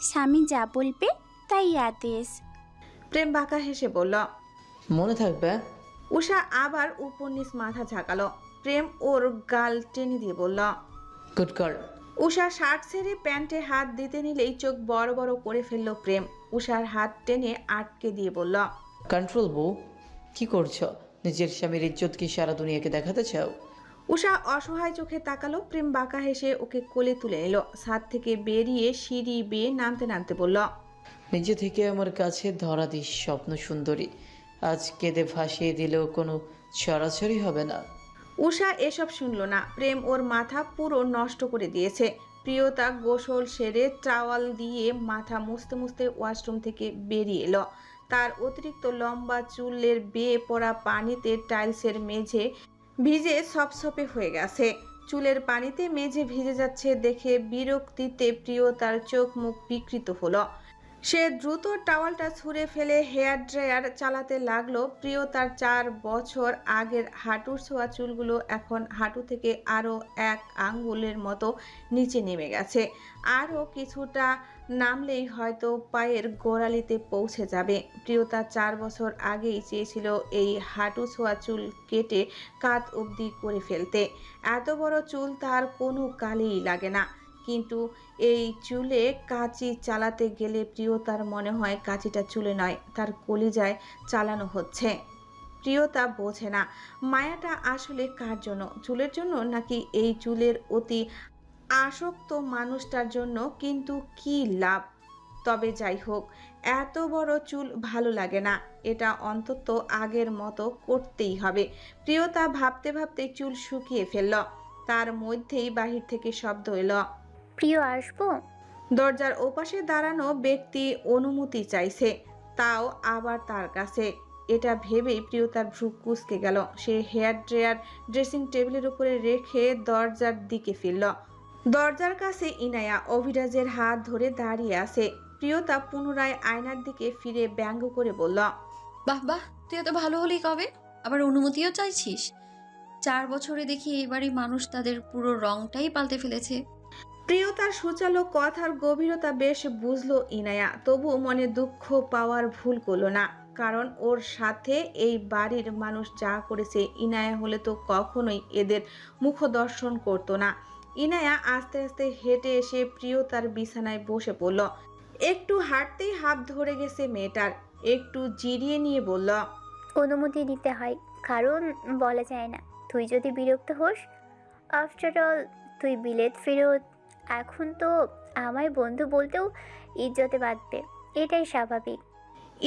স্বামী যা বলবে তাই আদেশ। প্রেম বাঁকা হেসে বলল। মনে থাকবে। উষা আবার উপর নিচ মাথা ঝাঁকালো। প্রেম ওর গাল টেনে দিয়ে বলল। Good girl. উষা শার্ট ছেড়ে প্যান্টে হাত দিতে নিলেই চোখ বড় বড় করে ফেলল প্রেম। উষার হাত টেনে আটকে দিয়ে বলল। কন্ট্রোল বউ। কি করছো? নিজের স্বামীর ইজ্জত কি সারা দুনিয়াকে দেখাতে চাও? উষা অসহায় চোখে তাকালো। প্রেম বাঁকা হেসে ওকে কোলে তুলে নিল। ছাদ থেকে বেরিয়ে সিঁড়ি বেয়ে নামতে নামতে বলল। নিজে থেকে আমার কাছে ধরা দিস স্বপ্ন সুন্দরী। আজ কেঁদে ভাসিয়ে দিলেও কোনো ছড়াছড়ি হবে না। উষা এসব শুনল না। প্রেম ওর মাথা পুরো নষ্ট করে দিয়েছে। প্রিয়তা গোসল সেরে টাওয়াল দিয়ে মাথা মুছতে মুছতে ওয়াশরুম থেকে বেরিয়ে এলো। তার অতিরিক্ত লম্বা চুলের বেয়ে পড়া পানিতে টাইলসের মেঝে ভিজে সপসপে হয়ে গেছে। চুলের পানিতে মেঝে ভিজে যাচ্ছে দেখে বিরক্তিতে প্রিয়তার চোখ মুখ বিকৃত হলো। সে দ্রুত টাওয়ালটা ছুঁড়ে ফেলে হেয়ার ড্রায়ার চালাতে লাগলো। প্রিয়তার 4 বছর আগের হাঁটুর ছোঁয়া চুলগুলো এখন হাঁটু থেকে আরও 1 আঙ্গুলের মতো নিচে নেমে গেছে। আরও কিছুটা নামলেই হয়তো পায়ের গোড়ালিতে পৌঁছে যাবে। প্রিয়তা 4 বছর আগেই চেয়েছিল এই হাঁটু ছোঁয়া চুল কেটে কাঁধ অবধি করে ফেলতে। এত বড় চুল তার কোনো কালেই লাগে না, কিন্তু এই চুলে কাঁচি চালাতে গেলে প্রিয়তার মনে হয় কাঁচিটা চুলে নয়, তার কলিজায় চালানো হচ্ছে। প্রিয়তা বোঝে না মায়াটা আসলে কার জন্য, চুলের জন্য নাকি এই চুলের অতি আসক্ত মানুষটার জন্য। কিন্তু কি লাভ? তবে যাই হোক, এত বড় চুল ভালো লাগে না, এটা অন্তত আগের মতো করতেই হবে। প্রিয়তা ভাবতে ভাবতে চুল শুকিয়ে ফেলল। তার মধ্যেই বাহির থেকে শব্দ এলো। প্রিয়, আসবো? দরজার ওপাশে দাঁড়ানো ব্যক্তি অনুমতি চাইছে, তাও আবার তার কাছে। এটা ভেবেই প্রিয়তার ভ্রু কুঁচকে গেল। সে হেয়ার ড্রায়ার ড্রেসিং টেবিলের উপরে রেখে দরজার দিকে ফিরল। দরজার কাছে ইনায়া অভিরাজের হাত ধরে দাঁড়িয়ে আছে। প্রিয়তা পুনরায় আয়নার দিকে ফিরে ব্যঙ্গ করে বলল। বাহ বাহ, তুই এত ভালো হলি কবে? আবার অনুমতিও চাইছিস? 4 বছরে দেখি এবারই মানুষ তাদের পুরো রংটাই পাল্টে ফেলেছে। প্রিয়তার সুচালো কথার গভীরতা বেশ বুঝলো ইনায়া, তবু মনে দুঃখ পাওয়ার ভুল করলো না। কারণ ওর সাথে এই বাড়ির মানুষ যা করেছে, ইনায়া হলে তো কখনোই এদের মুখদর্শন করতো না। ইনায়া আস্তে আস্তে হেঁটে এসে প্রিয়তার বিছানায় বসে পড়ল। একটু হাঁটতেই হাত ধরে গেছে মেয়েটার। একটু জিরিয়ে নিয়ে বলল। অনুমতি দিতে হয়, কারণ বলা যায় না তুই যদি বিরক্ত হোস। আফটার অল তুই বিলেত ফেরত, এখন তো আমায় বন্ধু বলতেও ইজ্জতে বাঁধবে, এটাই স্বাভাবিক।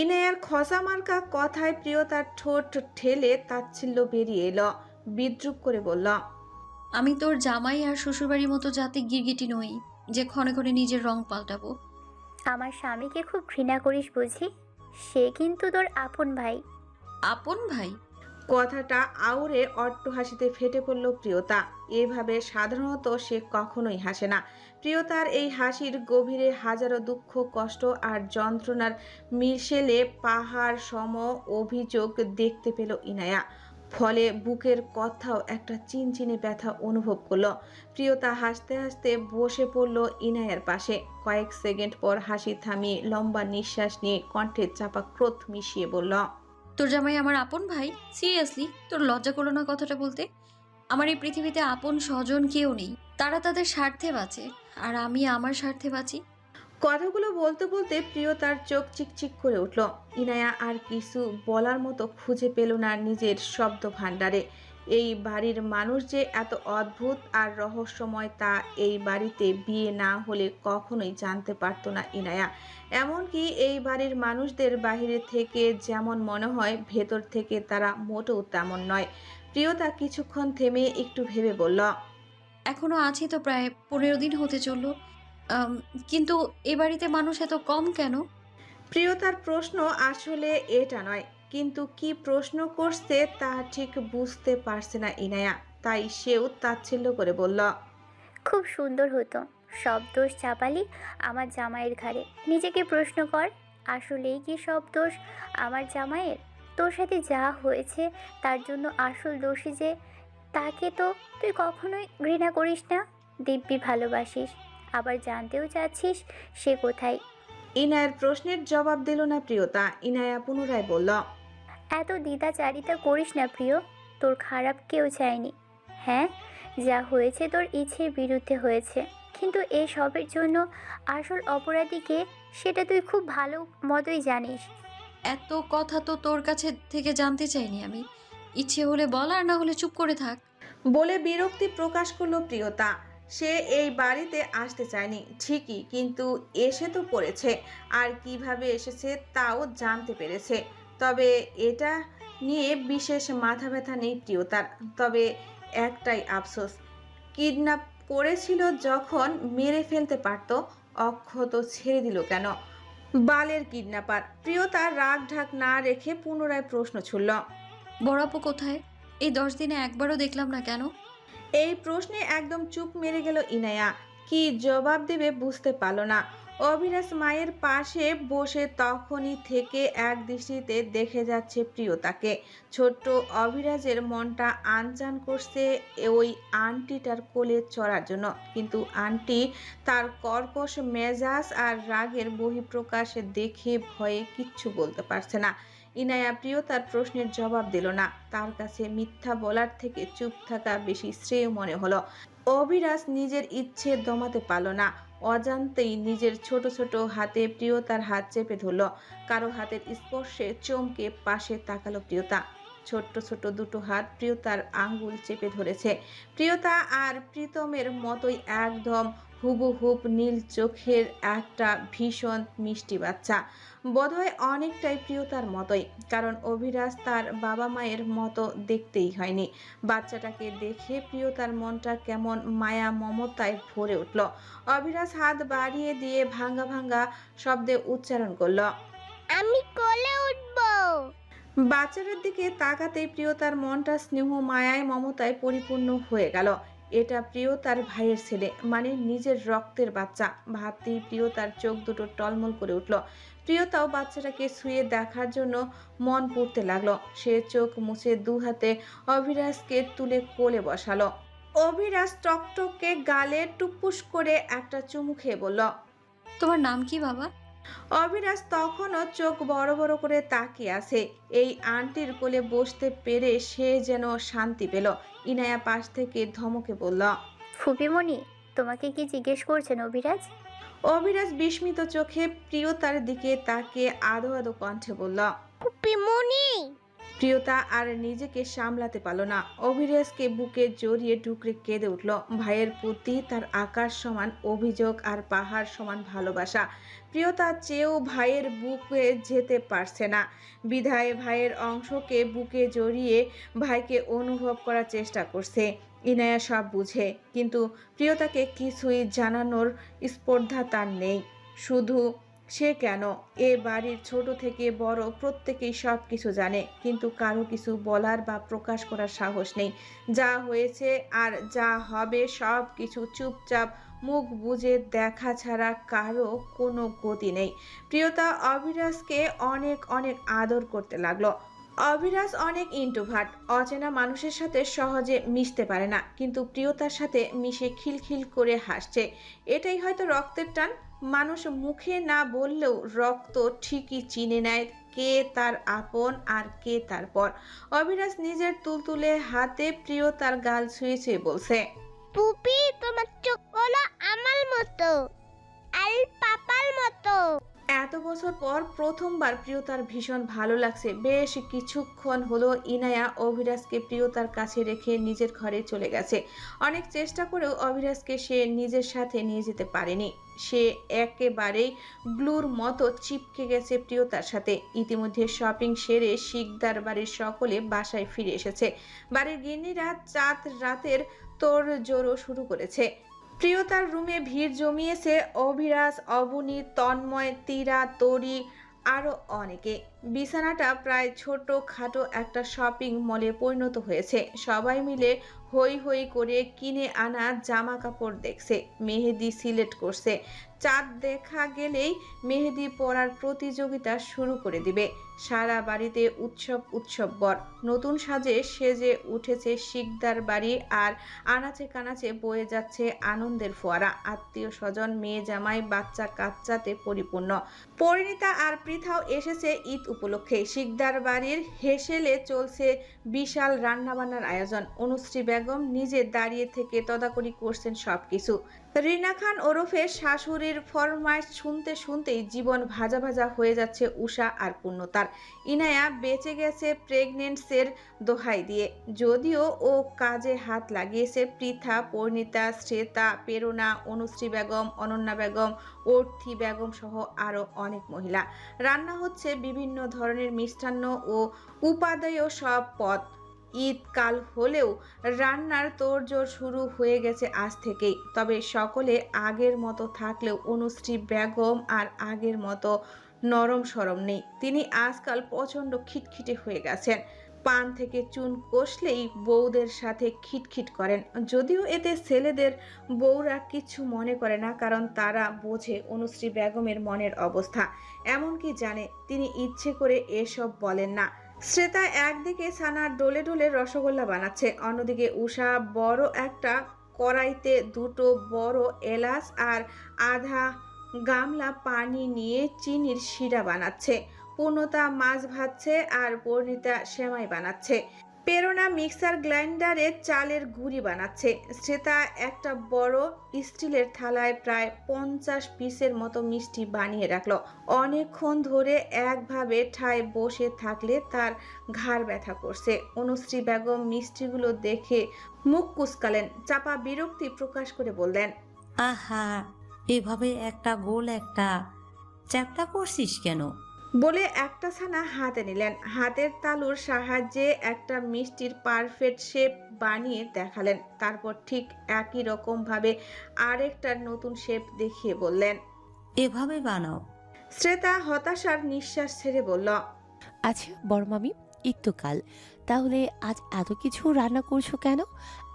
ইনায়ার খসা মার্কা কথায় প্রিয়তার ঠোঁট ঠেলে তাচ্ছিল্য বেরিয়ে এলো। বিদ্রুপ করে বলল। আমি তোর জামাই আর শ্বশুরবাড়ির মতো জাতে গিরগিটি নই যে ক্ষণে ক্ষণে নিজের রং পাল্টাবো। আমার স্বামীকে খুব ঘৃণা করিস বুঝি? সে কিন্তু তোর আপন ভাই। আপন ভাই? কথাটা আউড়ে অট্টহাসিতে ফেটে পড়ল প্রিয়তা। এভাবে সাধারণত সে কখনোই হাসে না। প্রিয়তার এই হাসির গভীরে হাজারো দুঃখ, কষ্ট আর যন্ত্রণার মিশেলে পাহাড় সম অভিযোগ দেখতে পেল ইনায়া। ফলে বুকের কোথাও একটা চিনচিনে ব্যথা অনুভব করলো। প্রিয়তা হাসতে হাসতে বসে পড়ল ইনায়ার পাশে। কয়েক সেকেন্ড পর হাসি থামিয়ে লম্বা নিঃশ্বাস নিয়ে কণ্ঠে চাপা ক্রোধ মিশিয়ে বলল। তোর জামাই আমার আপন ভাই? সিরিয়াসলি তোর লজ্জা করো না কথাটা বলতে? আমার এই পৃথিবীতে আপন স্বজন কেউ নেই। তারা তাদের স্বার্থে বাঁচে, আর আমি আমার স্বার্থে বাঁচি। কথাগুলো বলতে বলতে প্রিয়তার চোখ চিকচিক করে উঠল। ইনায়া আর কিছু বলার মতো খুঁজে পেল না নিজের শব্দ ভাণ্ডারে। এই বাড়ির মানুষ যে এত অদ্ভুত আর রহস্যময় তা এই বাড়িতে বিয়ে না হলে কখনোই জানতে পারত না ইনায়া। এমনকি এই বাড়ির মানুষদের বাহিরে থেকে যেমন মনে হয়, ভেতর থেকে তারা মোটেও তেমন নয়। প্রিয়তা কিছুক্ষণ থেমে একটু ভেবে বলল। এখনো আছি তো, প্রায় 15 দিন হতে চললো। কিন্তু এ বাড়িতে মানুষ এত কম কেন? প্রিয়তার প্রশ্ন আসলে এটা নয়, কিন্তু কি প্রশ্ন করছে তা ঠিক বুঝতে পারছে না ইনায়া। তাই সেও তাচ্ছিল্য করে বলল। খুব সুন্দর হতো সব দোষ চাপালি আমার জামাইয়ের ঘাড়ে। নিজেকে প্রশ্ন কর, আসলেই কি সব দোষ আমার জামাইয়ের? তোর সাথে যা হয়েছে তার জন্য আসল দোষী যে, তাকে তো তুই কখনোই ঘৃণা করিস না, দিব্যি ভালোবাসিস। আবার জানতেও চাচ্ছিস সে কোথায়। ইনায়ার প্রশ্নের জবাব দিল না প্রিয়তা। ইনায়া পুনরায় বলল, এত দ্বিধাচারিতা করিস না প্রিয়, তোর খারাপ কেউ চায়নি। হ্যাঁ, যা হয়েছে তোর ইচ্ছের বিরুদ্ধে হয়েছে, কিন্তু এই সবের জন্য আসল অপরাধীকে সেটা তুই খুব ভালো মতোই জানিস। এত কথা তো তোর কাছে থেকে জানতে চাইনি আমি। ইচ্ছে হলে বল, আর না হলে চুপ করে থাক। বলে বিরক্তি প্রকাশ করলো প্রিয়তা। সে এই বাড়িতে আসতে চায়নি ঠিকই, কিন্তু এসে তো পড়েছে, আর কিভাবে এসেছে তাও জানতে পেরেছে। তবে এটা নিয়ে বিশেষ মাথা ব্যথা নেই প্রিয়তার। তবে একটাই আফসোস, কিডন্যাপ করেছিল যখন মেরে ফেলতে পারতো, অক্ষত ছেড়ে দিল কেন? বালের কিডন্যাপার। প্রিয়তা রাগ ঢাক না রেখে পুনরায় প্রশ্ন ছুড়ল। বড় আপু কোথায়? এই 10 দিনে একবারও দেখলাম না কেন? এই প্রশ্নে একদম চুপ মেরে গেল ইনায়া। কি জবাব দেবে বুঝতে পারল না। অভিরাজ মায়ের পাশে বসে তখনই থেকে এক দৃষ্টিতে দেখে যাচ্ছে প্রিয়তাকে। ছোট্ট অভিরাজের মনটা আনচান করছে ওই আন্টিটার কোলে চড়ার জন্য, কিন্তু আন্টি তার কর্কশ মেজাজ আর রাগের বহিঃপ্রকাশ দেখে ভয়ে কিচ্ছু বলতে পারছে না। ইনায়া প্রিয়তার প্রশ্নের জবাব দিল না। তার কাছে মিথ্যা বলার থেকে চুপ থাকা বেশি শ্রেয় মনে হলো। অভিরাজ নিজের ইচ্ছে দমাতে পারল না। অজান্তেই নিজের ছোট ছোট হাতে প্রিয়তার হাত চেপে ধরল। কারো হাতের স্পর্শে চমকে পাশে তাকালো প্রিয়তা। ছোট্ট ছোট দুটো হাত প্রিয়তার আঙ্গুল চেপে ধরেছে। প্রিয়তা আর প্রীতমের মতোই একদম হুবহুব নীল চোখের একটা ভীষণ মিষ্টি বাচ্চা। বোধহয় অনেকটাই প্রিয়তার মতোই, কারণ অভিরাজ তার বাবা মায়ের মতো দেখতেই হয়নি। বাচ্চাটাকে দেখে প্রিয়তার মনটা কেমন মায়া মমতায় ভরে উঠল। অভিরাজ হাত বাড়িয়ে দিয়ে ভাঙ্গা ভাঙ্গা শব্দে উচ্চারণ করল, আমি কোলে উঠবো। বাচ্চাটার দিকে তাকাতেই প্রিয়তার মনটা স্নেহ মায়ায় মমতায় পরিপূর্ণ হয়ে গেল। এটা প্রিয়তার ভাইয়ের ছেলে, মানে নিজের রক্তের বাচ্চা। ভাবতেই প্রিয়তার চোখ দুটো টলমল করে উঠল। প্রিয়তাও বাচ্চাটাকে ছুঁয়ে দেখার জন্য মন পড়তে লাগলো। সে চোখ মুছে দু হাতে অভিরাজকে তুলে কোলে বসালো। অভিরাজ টকটকে গালে টুপুস করে একটা চুমু খেয়ে বলল, তোমার নাম কি বাবা? অভিরাজ তখনও চোখ বড় বড় করে তাকিয়ে আছে। এই আন্টির কোলে বসতে পেরে সে যেন শান্তি পেল। ইনায়া পাশ থেকে ধমকে বলল, ফুপিমণি, তোমাকে কি জিজ্ঞেস করছেন অভিরাজ? অভিরাজ বিস্মিত চোখে প্রিয়তার দিকে তাকিয়ে আদো আদো কণ্ঠে বলল, ফুপিমণি। প্রিয়তা আর নিজেকে সামলাতে পারল না। অভিরাজকে বুকে জড়িয়ে ডুকরে কেঁদে উঠল। ভাইয়ের প্রতি তার আকাশ সমান অভিযোগ আর পাহাড় সমান ভালোবাসা। প্রিয়তা চেয়েও ভাইয়ের বুকে যেতে পারছে না, বিধায় ভাইয়ের অংশকে বুকে জড়িয়ে ভাইকে অনুভব করার চেষ্টা করছে। ইনায়া সব বুঝে, কিন্তু প্রিয়তাকে কিছুই জানানোর স্পর্ধা তার নেই। শুধু সে কেন, এ বাড়ির ছোট থেকে বড় প্রত্যেকেই সব কিছু জানে, কিন্তু কারো কিছু বলার বা প্রকাশ করার সাহস নেই। যা হয়েছে আর যা হবে সব কিছু চুপচাপ মুখ বুজে দেখা ছাড়া কারো কোনো গতি নেই। প্রিয়তা অভিরাজকে অনেক অনেক আদর করতে লাগলো। অভিরাজ অনেক ইন্ট্রোভার্ট, অচেনা মানুষের সাথে সহজে মিশতে পারে না, কিন্তু প্রিয়তার সাথে মিশে খিলখিল করে হাসছে। এটাই হয়তো রক্তের টান। মানুষ মুখে না বললেও রক্ত ঠিকই চিনে নেয় কে তার আপন আর কে তার পর। অভিরাজ নিজের তুলতুলে হাতে প্রিয়তার গাল ছুঁয়ে ছুঁয়ে বলছে, পুপি, তোমার চোখগুলো আমার মতো, আর পাপার মতো। এত বছর পর প্রথমবার প্রিয়তার ভীষণ ভালো লাগছে। বেশ কিছুক্ষণ হলো ইনায়া অভিরাজকে প্রিয়তার কাছে রেখে নিজের ঘরে চলে গেছে। অনেক চেষ্টা করেও অভিরাজকে সে নিজের সাথে নিয়ে যেতে পারেনি। সে একেবারেই গ্লুর মতো চিপকে গেছে প্রিয়তার সাথে। ইতিমধ্যে শপিং সেরে শিকদার বাড়ির সকলে বাসায় ফিরে এসেছে। বাড়ির গিন্নিরা চাঁদ রাতের তোড়জোড়ও শুরু করেছে। প্রিয়তার রুমে ভিড় জমিয়েছে অভিরাজ, অবনী, তন্ময়, তীরা, তরি, আরও অনেকে। বিছানাটা প্রায় ছোট খাটো একটা শপিং মলে পরিণত হয়েছে। সবাই মিলে হই হই করে কিনে আনা জামা কাপড় দেখছে, মেহেদি সিলেক্ট করছে। চাঁদ দেখা গেলেই মেহেদি পরার প্রতিযোগিতা শুরু করে দিবে। সারা বাড়িতে উৎসব উৎসববার। নতুন সাজে সেজে উঠেছে শিকদার বাড়ি, আর আনাচে কানাচে বয়ে যাচ্ছে আনন্দের ফোয়ারা। আত্মীয় স্বজন, মেয়ে জামাই, বাচ্চা কাচ্চাতে পরিপূর্ণ। পরিণীতা আর পৃথাও এসেছে ঈদ উপলক্ষে। শিকদার বাড়ির হেসেলে চলছে বিশাল রান্নাবান্নার আয়োজন। অনুশ্রী বেগম নিজে দাঁড়িয়ে থেকে তদাকরি করছেন সবকিছু। রিনা খান ওরফে শাশুড়ির ফরমাইশ শুনতে শুনতেই জীবন ভাজা ভাজা হয়ে যাচ্ছে উষা আর পূর্ণতার। ইনায়া বেঁচে গেছে প্রেগনেন্সের দোহাই দিয়ে। যদিও ও কাজে হাত লাগিয়েছে পৃথা, পরিণীতা, শ্রেতা, প্রেরণা, অনুশ্রী বেগম, অনন্যা বেগম, অর্থী বেগম সহ আরো অনেক মহিলা। রান্না হচ্ছে বিভিন্ন ধরনের মিষ্টান্ন ও উপাদেয় সব পদ। ঈদ কাল হলেও রান্নার তোড়জোড় শুরু হয়ে গেছে আজ থেকেই। তবে সকলে আগের মতো থাকলেও অনুশ্রী বেগম আর আগের মতো নরম সরম নেই। তিনি আজকাল প্রচণ্ড খিটখিটে হয়ে গেছেন। পান থেকে চুন কষলেই বউদের সাথে খিটখিট করেন। যদিও এতে ছেলেদের বউরা কিছু মনে করে না, কারণ তারা বোঝে অনুশ্রী বেগমের মনের অবস্থা। এমনকি জানে তিনি ইচ্ছে করে এসব বলেন না। শ্রেতা একদিকে ছানার ডোলে ডোলে রসগোল্লা বানাচ্ছে, অন্যদিকে উষা বড় একটা কড়াইতে দুটো বড় এলাচ আর আধা গামলা পানি নিয়ে চিনির শিরা বানাচ্ছে। পূর্ণতা মাছ ভাজছে আর পরিণীতা সেমাই বানাচ্ছে। প্রেরণা মিক্সার গ্রাইন্ডারে চালের গুঁড়ি বানাচ্ছে। শ্রেতা একটা বড় স্টিলের থালায় প্রায় 50 পিসের মতো মিষ্টি বানিয়ে রাখলো। অনেকক্ষণ ধরে একভাবে ঠায় বসে থাকলে তার ঘাড় ব্যথা করছে। অনুশ্রী বেগম মিষ্টিগুলো দেখে মুখ কুঁচকালেন, চাপা বিরক্তি প্রকাশ করে বললেন, আহা, এভাবে একটা গোল একটা চ্যাপ্টা করছিস কেন? বলে একটা ছানা হাতে নিলেন। হাতের তালুর সাহায্যে একটা মিষ্টির পারফেক্ট শেপ বানিয়ে দেখালেন। তারপর ঠিক একই রকম ভাবে আরেকটার নতুন শেপ দেখিয়ে বললেন, এভাবে বানাও। শ্রেতা হতাশার নিঃশ্বাস ছেড়ে বলল, আচ্ছা বড় মামি, ঈদ তো কাল, তাহলে আজ এত কিছু রান্না করছো কেন?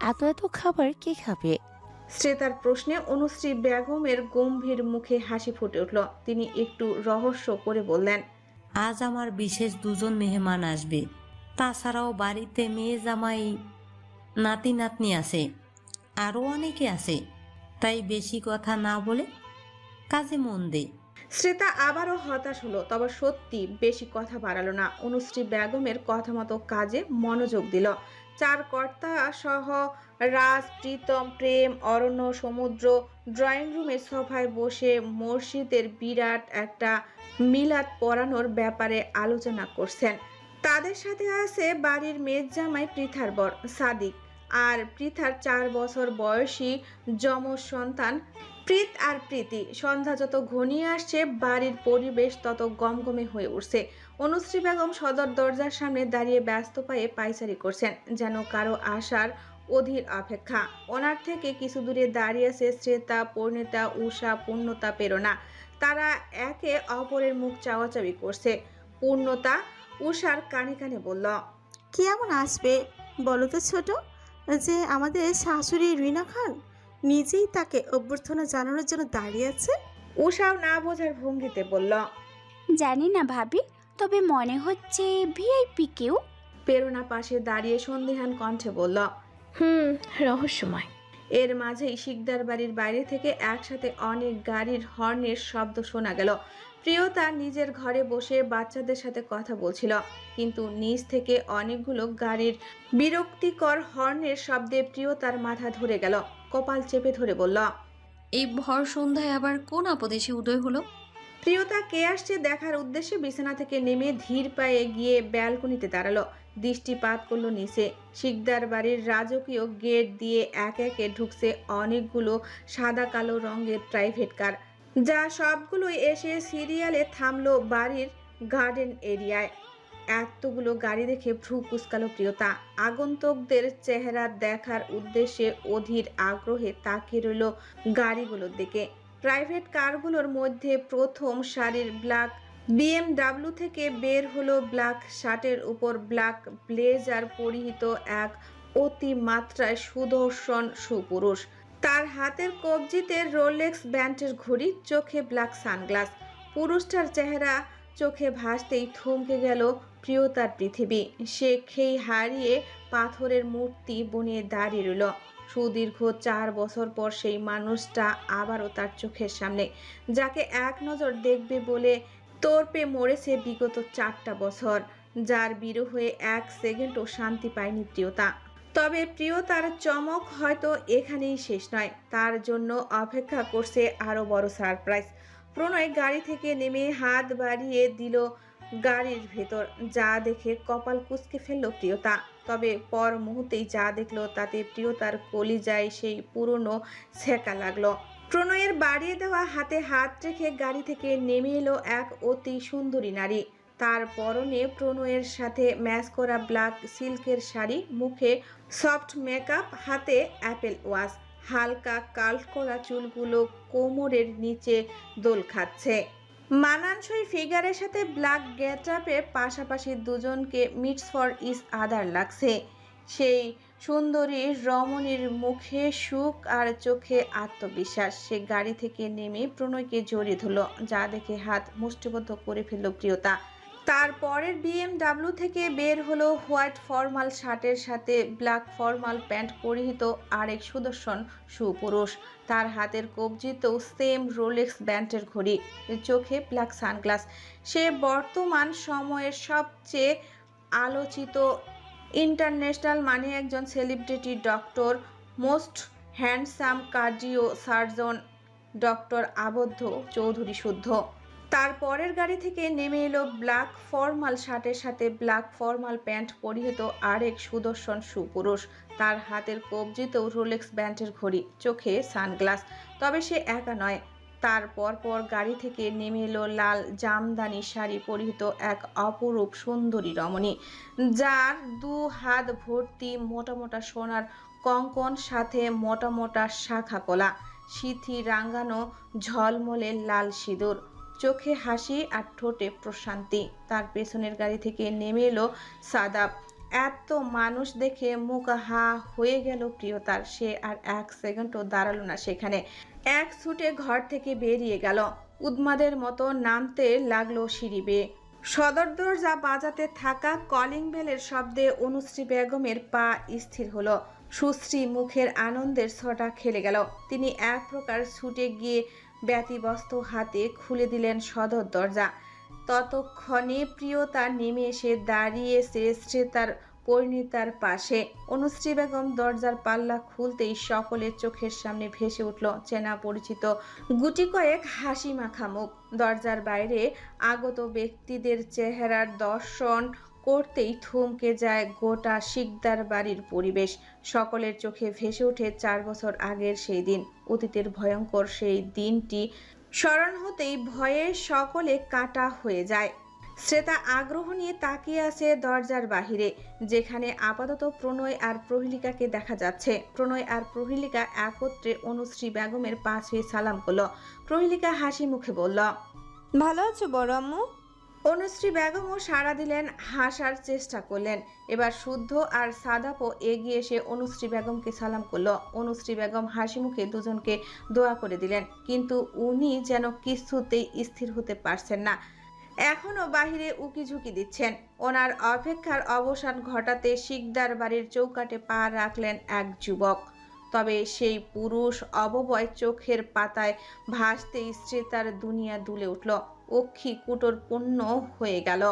এত এত খাবার কে খাবে? শ্রেতার প্রশ্নে অনুশ্রী বেগমের গম্ভীর মুখে হাসি ফুটে উঠল। তিনি একটু রহস্য করে বললেন, আজ আমার বিশেষ দুজন মেহমান আসবে। তাছাড়াও বাড়িতে মেয়ে জামাই, নাতি নাতনি আছে, আরও অনেকে আছে। তাই বেশি কথা না বলে কাজে মন দে। শ্রেতা আবারও হতাশ হলো, তবে সত্যি বেশি কথা বাড়ালো না। অনুশ্রী বেগমের কথা মতো কাজে মনোযোগ দিল। চার কর্তা সহ রাজ, প্রীতম, প্রেম, অরণ্য, সমুদ্র ড্রয়িং রুমের সোফায় বসে মসজিদের বিরাট একটা মিলাদ পড়ানোর ব্যাপারে আলোচনা করছেন। তাদের সাথে আছে বাড়ির মেজ জামাই পৃথার বর সাদিক, আর পৃথার 4 বছর বয়সী যমজ সন্তান প্রীত আর প্রীতি। সন্ধ্যা যত ঘনিয়ে আসছে বাড়ির পরিবেশ তত গমগমে হয়ে উঠছে। অনুশ্রী বেগম সদর দরজার সামনে দাঁড়িয়ে ব্যস্ত পায়ে পায়চারি করছেন, যেন কারো আসার অধীর অপেক্ষা। ওনার থেকে কিছু দূরে দাঁড়িয়ে আছে শ্রেতা, পরিণীতা, উষা, পূর্ণতা, প্রেরণা। তারা একে অপরের মুখ চাওয়াচাওয়ি করছে। পূর্ণতা উষার কানে কানে বলল, কি এমন আসবে বলো তো ছোট, যে আমাদের শাশুড়ি রিনা খান নিজেই তাকে অভ্যর্থনা জানানোর জন্য দাঁড়িয়ে আছে? উষাও না বোঝার ভঙ্গিতে বলল, জানি না ভাবি, তবে মনে হচ্ছে ভিআইপি কেউ। প্রেরণা পাশে দাঁড়িয়ে সন্দিহান কণ্ঠে বলল, রহস্যময়। এর মাঝেই শিকদার বাড়ির বাইরে থেকে একসাথে অনেক গাড়ির হর্নের শব্দ শোনা গেল। প্রিয়তা নিজের ঘরে বসে বাচ্চাদের সাথে কথা বলছিল, কিন্তু নিচ থেকে অনেকগুলো গাড়ির বিরক্তিকর হর্নের শব্দে প্রিয়তার মাথা ধরে গেল। কপাল চেপে ধরে বলল, এই ভর সন্ধ্যায় আবার কোন আপদে এসে উদয় হলো? প্রিয়তা কে আসছে দেখার উদ্দেশ্যে বিছানা থেকে নেমে ধীর পায়ে গিয়ে ব্যালকনিতে দাঁড়ালো। দৃষ্টিপাত করলো নিচে। শিকদার বাড়ির রাজকীয় গেট দিয়ে একে একে ঢুকছে অনেকগুলো সাদা কালো রঙের প্রাইভেট কার, যা সবগুলোই এসে সিরিয়ালে থামলো বাড়ির গার্ডেন এরিয়ায়। এতগুলো গাড়ি দেখে ভ্রু কুঁচকালো প্রিয়তা। আগন্তুকদের চেহারা দেখার উদ্দেশ্যে অধীর আগ্রহে তাকিয়ে রইল গাড়িগুলোর দিকে। প্রাইভেট কারগুলোর মধ্যে প্রথম সারির ব্ল্যাক BMW থেকে বের হলো ব্ল্যাক শার্টের উপর ব্ল্যাক ব্লেজার পরিহিত এক অতিমাত্রায় সুদর্শন সুপুরুষ। তার হাতের কবজিতে রোলেক্স ব্যান্ডের ঘড়ি, চোখে ব্ল্যাক সানগ্লাস। পুরুষটার চেহারা চোখে ভাসতেই থমকে গেল প্রিয়তার পৃথিবী। সে খেই হারিয়ে পাথরের মূর্তি বনিয়ে দাঁড়িয়ে রইল। সুদীর্ঘ 4 বছর পর সেই মানুষটা আবারও তার চোখের সামনে, যাকে এক নজর দেখবে বলে তোরপে মরেছে বিগত 4টা বছর, যার বিরহে 1 সেকেন্ডও শান্তি পায়নি প্রিয়তা। তবে প্রিয়তার চমক হয়তো এখানেই শেষ নয়, তার জন্য অপেক্ষা করছে আরও বড় সারপ্রাইজ। প্রণয় গাড়ি থেকে নেমে হাত বাড়িয়ে দিল গাড়ির ভেতর, যা দেখে কপাল কুঁচকে ফেলল প্রিয়তা। তবে পর মুহূর্তেই যা দেখলো তাতে প্রিয়তার কলিজায় সেই পুরনো ছেঁকা লাগলো। প্রণয়ের বাড়িয়ে দেওয়া হাতে হাত রেখে গাড়ি থেকে নেমে এলো এক অতি সুন্দরী নারী। তার পরনে প্রণয়ের সাথে ম্যাচ করা ব্ল্যাক সিল্কের শাড়ি, মুখে সফট মেকআপ, হাতে অ্যাপেল ওয়াচ। হালকা কার্ল করা চুলগুলো কোমরের নিচে দোল খাচ্ছে। মানানসই ফিগারের সাথে ব্ল্যাক গেটআপে পাশাপাশি দুজনকে মিটস ফর ইচ আদার লাগছে। সেই সুন্দরী রমণীর মুখে সুখ আর চোখে আত্মবিশ্বাস। সে গাড়ি থেকে নেমে প্রণয়কে জড়িয়ে ধরল, যা দেখে হাত মুষ্টিবদ্ধ করে ফেলল প্রিয়তা। তারপরের BMW থেকে বের হলো হোয়াইট ফর্মাল শার্টের সাথে ব্ল্যাক ফর্মাল প্যান্ট পরিহিত আরেক সুদর্শন সুপুরুষ। তার হাতের কবজিতেও সেম রোলেক্স ব্যান্ডের ঘড়ি, চোখে ব্ল্যাক সানগ্লাস। সে বর্তমান সময়ের সবচেয়ে আলোচিত ইন্টারন্যাশনাল মানে একজন celebrity doctor, most handsome cardio surgeon doctor আবদ্ধ চৌধুরী শুদ্ধ। তার পরের গাড়ি থেকে নেমে এলো ব্ল্যাক ফর্মাল শার্টের সাথে ব্ল্যাক ফর্মাল প্যান্ট পরিহিত আরেক সুদর্শন সুপুরুষ। তার হাতের কবজিতেও রোলেক্স ব্যান্ডের ঘড়ি, চোখে সানগ্লাস। তবে সে একা নয়, তার পরপর গাড়ি থেকে নেমে এলো লাল জামদানি শাড়ি পরিহিত এক অপরূপ সুন্দরী রমণী, যার 2 হাত ভর্তি মোটা মোটা সোনার কঙ্কন, সাথে মোটা মোটা শাখা পলা, সিথি রাঙানো ঝলমলে লাল সিঁদুর, চোখে হাসি আর ঠোঁটে প্রশান্তি। তার পেছনের গাড়ি থেকে নেমে এলো সাদাব। এত মানুষ দেখে মুখ হা হয়ে গেল প্রিয়তার। সে আর 1 সেকেন্ডও দাঁড়ালো না সেখানে, এক ছুটে ঘর থেকে বেরিয়ে গেল। উন্মাদের মতো নামতে লাগলো সিঁড়ি বেয়ে। সদর দরজা বাজাতে থাকা কলিং বেলের শব্দে অনুশ্রী বেগমের পা স্থির হলো। সুশ্রী মুখের আনন্দের ছটা খেলে গেল। তিনি এক প্রকার ছুটে গিয়ে ব্যতিব্যস্ত হাতে খুলে দিলেন সদর দরজা। ততক্ষণে প্রিয়তা নেমে এসে দাঁড়িয়েছে শ্রেতার পরিণীতার পাশে। অনুশ্রী বেগম দরজার পাল্লা খুলতেই সকলের চোখের সামনে ভেসে উঠল চেনা পরিচিত গুটি কয়েক হাসি মাখা মুখ। দরজার বাইরে আগত ব্যক্তিদের চেহারার দর্শন করতেই থমকে যায় গোটা শিকদার বাড়ির পরিবেশ। সকলের চোখে ভেসে ওঠে 4 বছর আগের সেই দিন। অতীতের ভয়ঙ্কর সেই দিনটি স্মরণ হতেই ভয়ে সকলে কাটা হয়ে যায়। শ্রেতা আগ্রহ নিয়ে তাকিয়ে আছে দরজার বাহিরে, যেখানে আপাতত প্রণয় আর প্রহেলিকাকে দেখা যাচ্ছে। প্রণয় আর প্রহেলিকা একত্রে অনুশ্রী বেগমের পা ছুঁয়ে সালাম করলো। প্রহেলিকা হাসি মুখে বলল, ভালো আছো বড় আম্মু? অনুশ্রী বেগমও সাড়া দিলেন, হাসার চেষ্টা করলেন। এবার শুদ্ধ আর সাদাপও এগিয়ে এসে অনুশ্রী বেগমকে সালাম করলো। অনুশ্রী বেগম হাসি মুখে দুজনকে দোয়া করে দিলেন, কিন্তু উনি যেন কিছুতেই স্থির হতে পারছেন না। এখনো বাহিরে উকি ঝুঁকি দিচ্ছেন। ওনার অপেক্ষার অবসান ঘটাতে শিকদার বাড়ির চৌকাঠে পা রাখলেন এক যুবক। তবে সেই পুরুষ অববয় চোখের পাতায় ভাসতেই শ্রেতার দুনিয়া দুলে উঠল। অক্ষি কুটোর পূর্ণ হয়ে গেল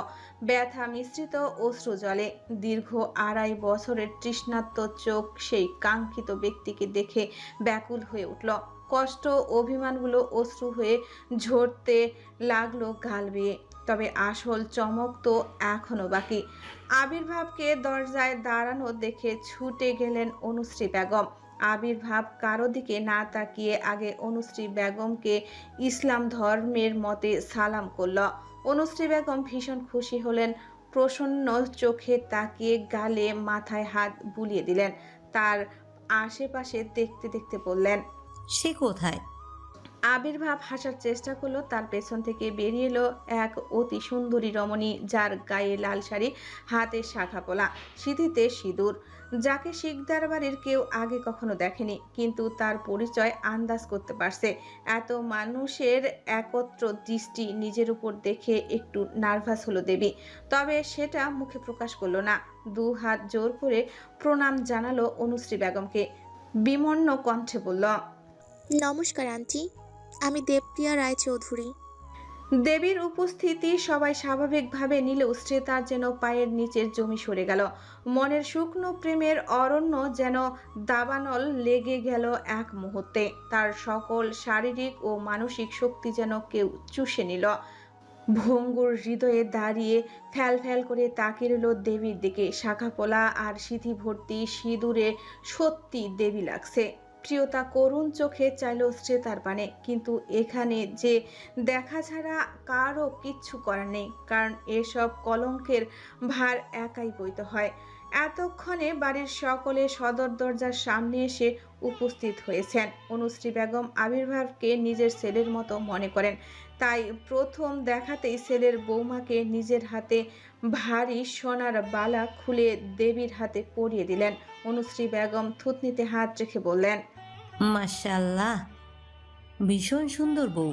ব্যথা মিশ্রিত অশ্রু জলে। দীর্ঘ 2.5 বছরের তৃষ্ণার্ত চোখ সেই কাঙ্ক্ষিত ব্যক্তিকে দেখে ব্যাকুল হয়ে উঠল। কষ্ট অভিমানগুলো অশ্রু হয়ে ঝরতে লাগলো গাল বেয়ে। তবে আসল চমক তো এখনো বাকি। আবির্ভাবকে দরজায় দাঁড়ানো দেখে ছুটে গেলেন অনুশ্রী বেগম। আবির্ভাব কারো দিকে না তাকিয়ে আগে অনুশ্রী বেগমকে ইসলাম ধর্মের মতে সালাম করল। অনুশ্রী বেগম ভীষণ খুশি হলেন। প্রসন্ন চোখে তাকিয়ে গালে মাথায় হাত বুলিয়ে দিলেন। তার আশেপাশে দেখতে দেখতে বললেন, সে কোথায়? আবির্ভাব হাসার চেষ্টা করলো, তার পেছন থেকে বেরিয়ে এলো এক অতি সুন্দরী রমণী, যার গায়ে লাল শাড়ি, হাতে শাখা পলা, সিঁথিতে সিঁদুর, যাকে শিকদার বাড়ির কেউ আগে কখনো দেখেনি, কিন্তু তার পরিচয় আন্দাজ করতে পারছে। এত মানুষের একত্র দৃষ্টি নিজের উপর দেখে একটু নার্ভাস হলো দেবী, তবে সেটা মুখে প্রকাশ করলো না। দু হাত জোর করে প্রণাম জানালো অনুশ্রী বেগমকে, বিমর্ষ কণ্ঠে বলল, নমস্কার আন্টি, আমি দেবপ্রিয়া রায়চৌধুরী। দেবীর উপস্থিতি সবাই স্বাভাবিকভাবে নিলেও শ্রেতার যেন পায়ের নিচের জমি সরে গেল। মনের শুকনো প্রেমের অরণ্য যেন দাবানল লেগে গেল এক মুহূর্তে। তার সকল শারীরিক ও মানসিক শক্তি যেন কেউ চুষে নিল। ভঙ্গুর হৃদয়ে দাঁড়িয়ে ফ্যাল ফ্যাল করে তাকিয়ে রইল দেবীর দিকে। শাখাপলা আর সিঁথি ভর্তি সিঁদুরে সত্যি দেবী লাগছে। প্রিয়তা করুণ চোখে চাইল শ্রেতার পানে, কিন্তু এখানে যে দেখা ছাড়া কারও কিচ্ছু করার নেই, কারণ এসব কলঙ্কের ভার একাই বইতে হয়। এতক্ষণে বাড়ির সকলে সদর দরজার সামনে এসে উপস্থিত হয়েছেন। অনুশ্রী বেগম আবির্ভাবকে নিজের ছেলের মতো মনে করেন, তাই প্রথম দেখাতেই ছেলের বৌমাকে নিজের হাতে ভারী সোনার বালা খুলে দেবীর হাতে পরিয়ে দিলেন। অনুশ্রী বেগম থুতনিতে হাত রেখে বললেন, মাশাআল্লাহ, ভীষণ সুন্দর বউ।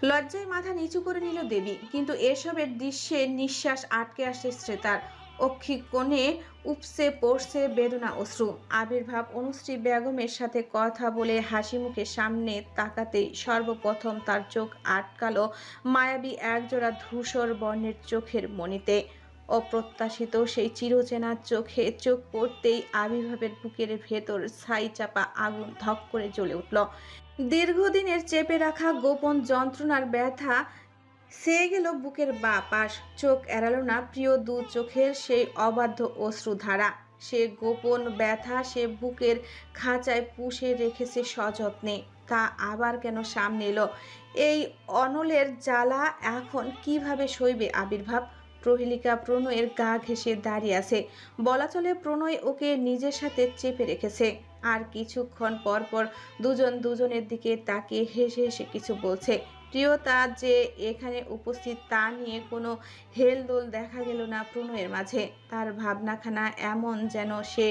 লজ্জায় মাথা নিচু করে নিল দেবী, কিন্তু এসবের দৃশ্যে নিঃশ্বাস আটকে আসে শ্রেতার। অক্ষি কোণে উপসে পড়ছে বেদনা অশ্রু। আবির্ভাব অনুশ্রী বেগমের সাথে কথা বলে হাসি মুখে সামনে তাকাতেই সর্বপ্রথম তার চোখ আটকালো মায়াবী একজোড়া ধূসর বর্ণের চোখের মণিতে। অপ্রত্যাশিত সেই চিরচেনা চোখে চোখ পড়তেই আবির্ভাবের বুকের ভেতর ছাই চাপা আগুন ধক করে জ্বলে উঠল। দীর্ঘদিনের চেপে রাখা গোপন যন্ত্রণার ব্যথা সেয়ে গেল বুকের বাঁ পাশ। চোখ এড়ালো না প্রিয় দু চোখের সেই অবাধ্য অশ্রুধারা। সে গোপন ব্যথা সে বুকের খাঁচায় পুষে রেখেছে সযত্নে, তা আবার কেন সামনে এলো? এই অনলের জ্বালা এখন কিভাবে সইবে আবির্ভাব? প্রহেলিকা প্রণয়ের গা ঘেঁষে দাঁড়িয়ে আছে, বলা চলে প্রণয় ওকে নিজের সাথে চেপে রেখেছে। আর কিছুক্ষণ পর পর দুজন দুজনের দিকে তাকিয়ে হেসে হেসে কিছু বলছে। প্রিয়তা যে এখানে উপস্থিত তা নিয়ে কোনো হেলদোল দেখা গেল না প্রণয়ের মাঝে। তার ভাবনাখানা এমন যেন সে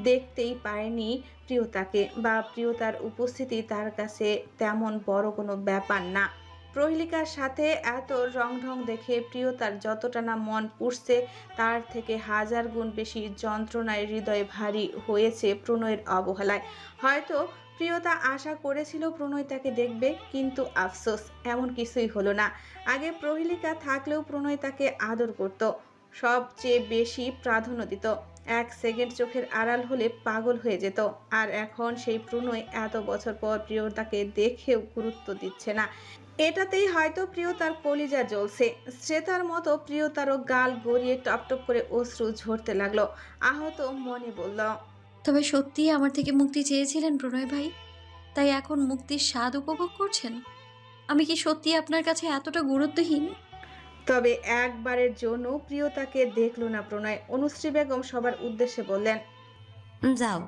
দেখতেই পায়নি প্রিয়তাকে, বা প্রিয়তার উপস্থিতি তার কাছে তেমন বড় কোনো ব্যাপার না। প্রহেলিকার সাথে এত রংঢং দেখে প্রিয়তার যতটা না মন পুষছে, তার থেকে হাজার গুণ বেশি যন্ত্রণায় হৃদয় ভারী হয়েছে প্রণয়ের অবহেলায়। হয়তো প্রিয়তা আশা করেছিল প্রণয় তাকে দেখবে, কিন্তু আফসোস এমন কিছুই হলো না। আগে প্রহেলিকা থাকলেও প্রণয় তাকে আদর করত, সবচেয়ে বেশি প্রাধান্য দিত। এক সেকেন্ড চোখের আড়াল হলে পাগল হয়ে যেত। আর এখন সেই প্রণয় এত বছর পর প্রিয়তাকে দেখেও গুরুত্ব দিচ্ছে না। এটাতেই হয়তো প্রিয়তার কলিজা জ্বলছে। শ্রেতার মতো প্রিয়তারও গাল গড়িয়ে টপটপ করে অশ্রু ঝরতে লাগলো। আহত মনে বলল, তবে সত্যিই আমার থেকে মুক্তি চেয়েছিলেন প্রণয় ভাই, তাই এখন মুক্তির স্বাদ উপভোগ করছেন? আমি কি সত্যি আপনার কাছে এতটা গুরুত্বহীন? তবে একবারের জন্য প্রিয়তাকে দেখলো না প্রণয়। অনুশ্রী বেগম সবার উদ্দেশ্যে বললেন, যাও,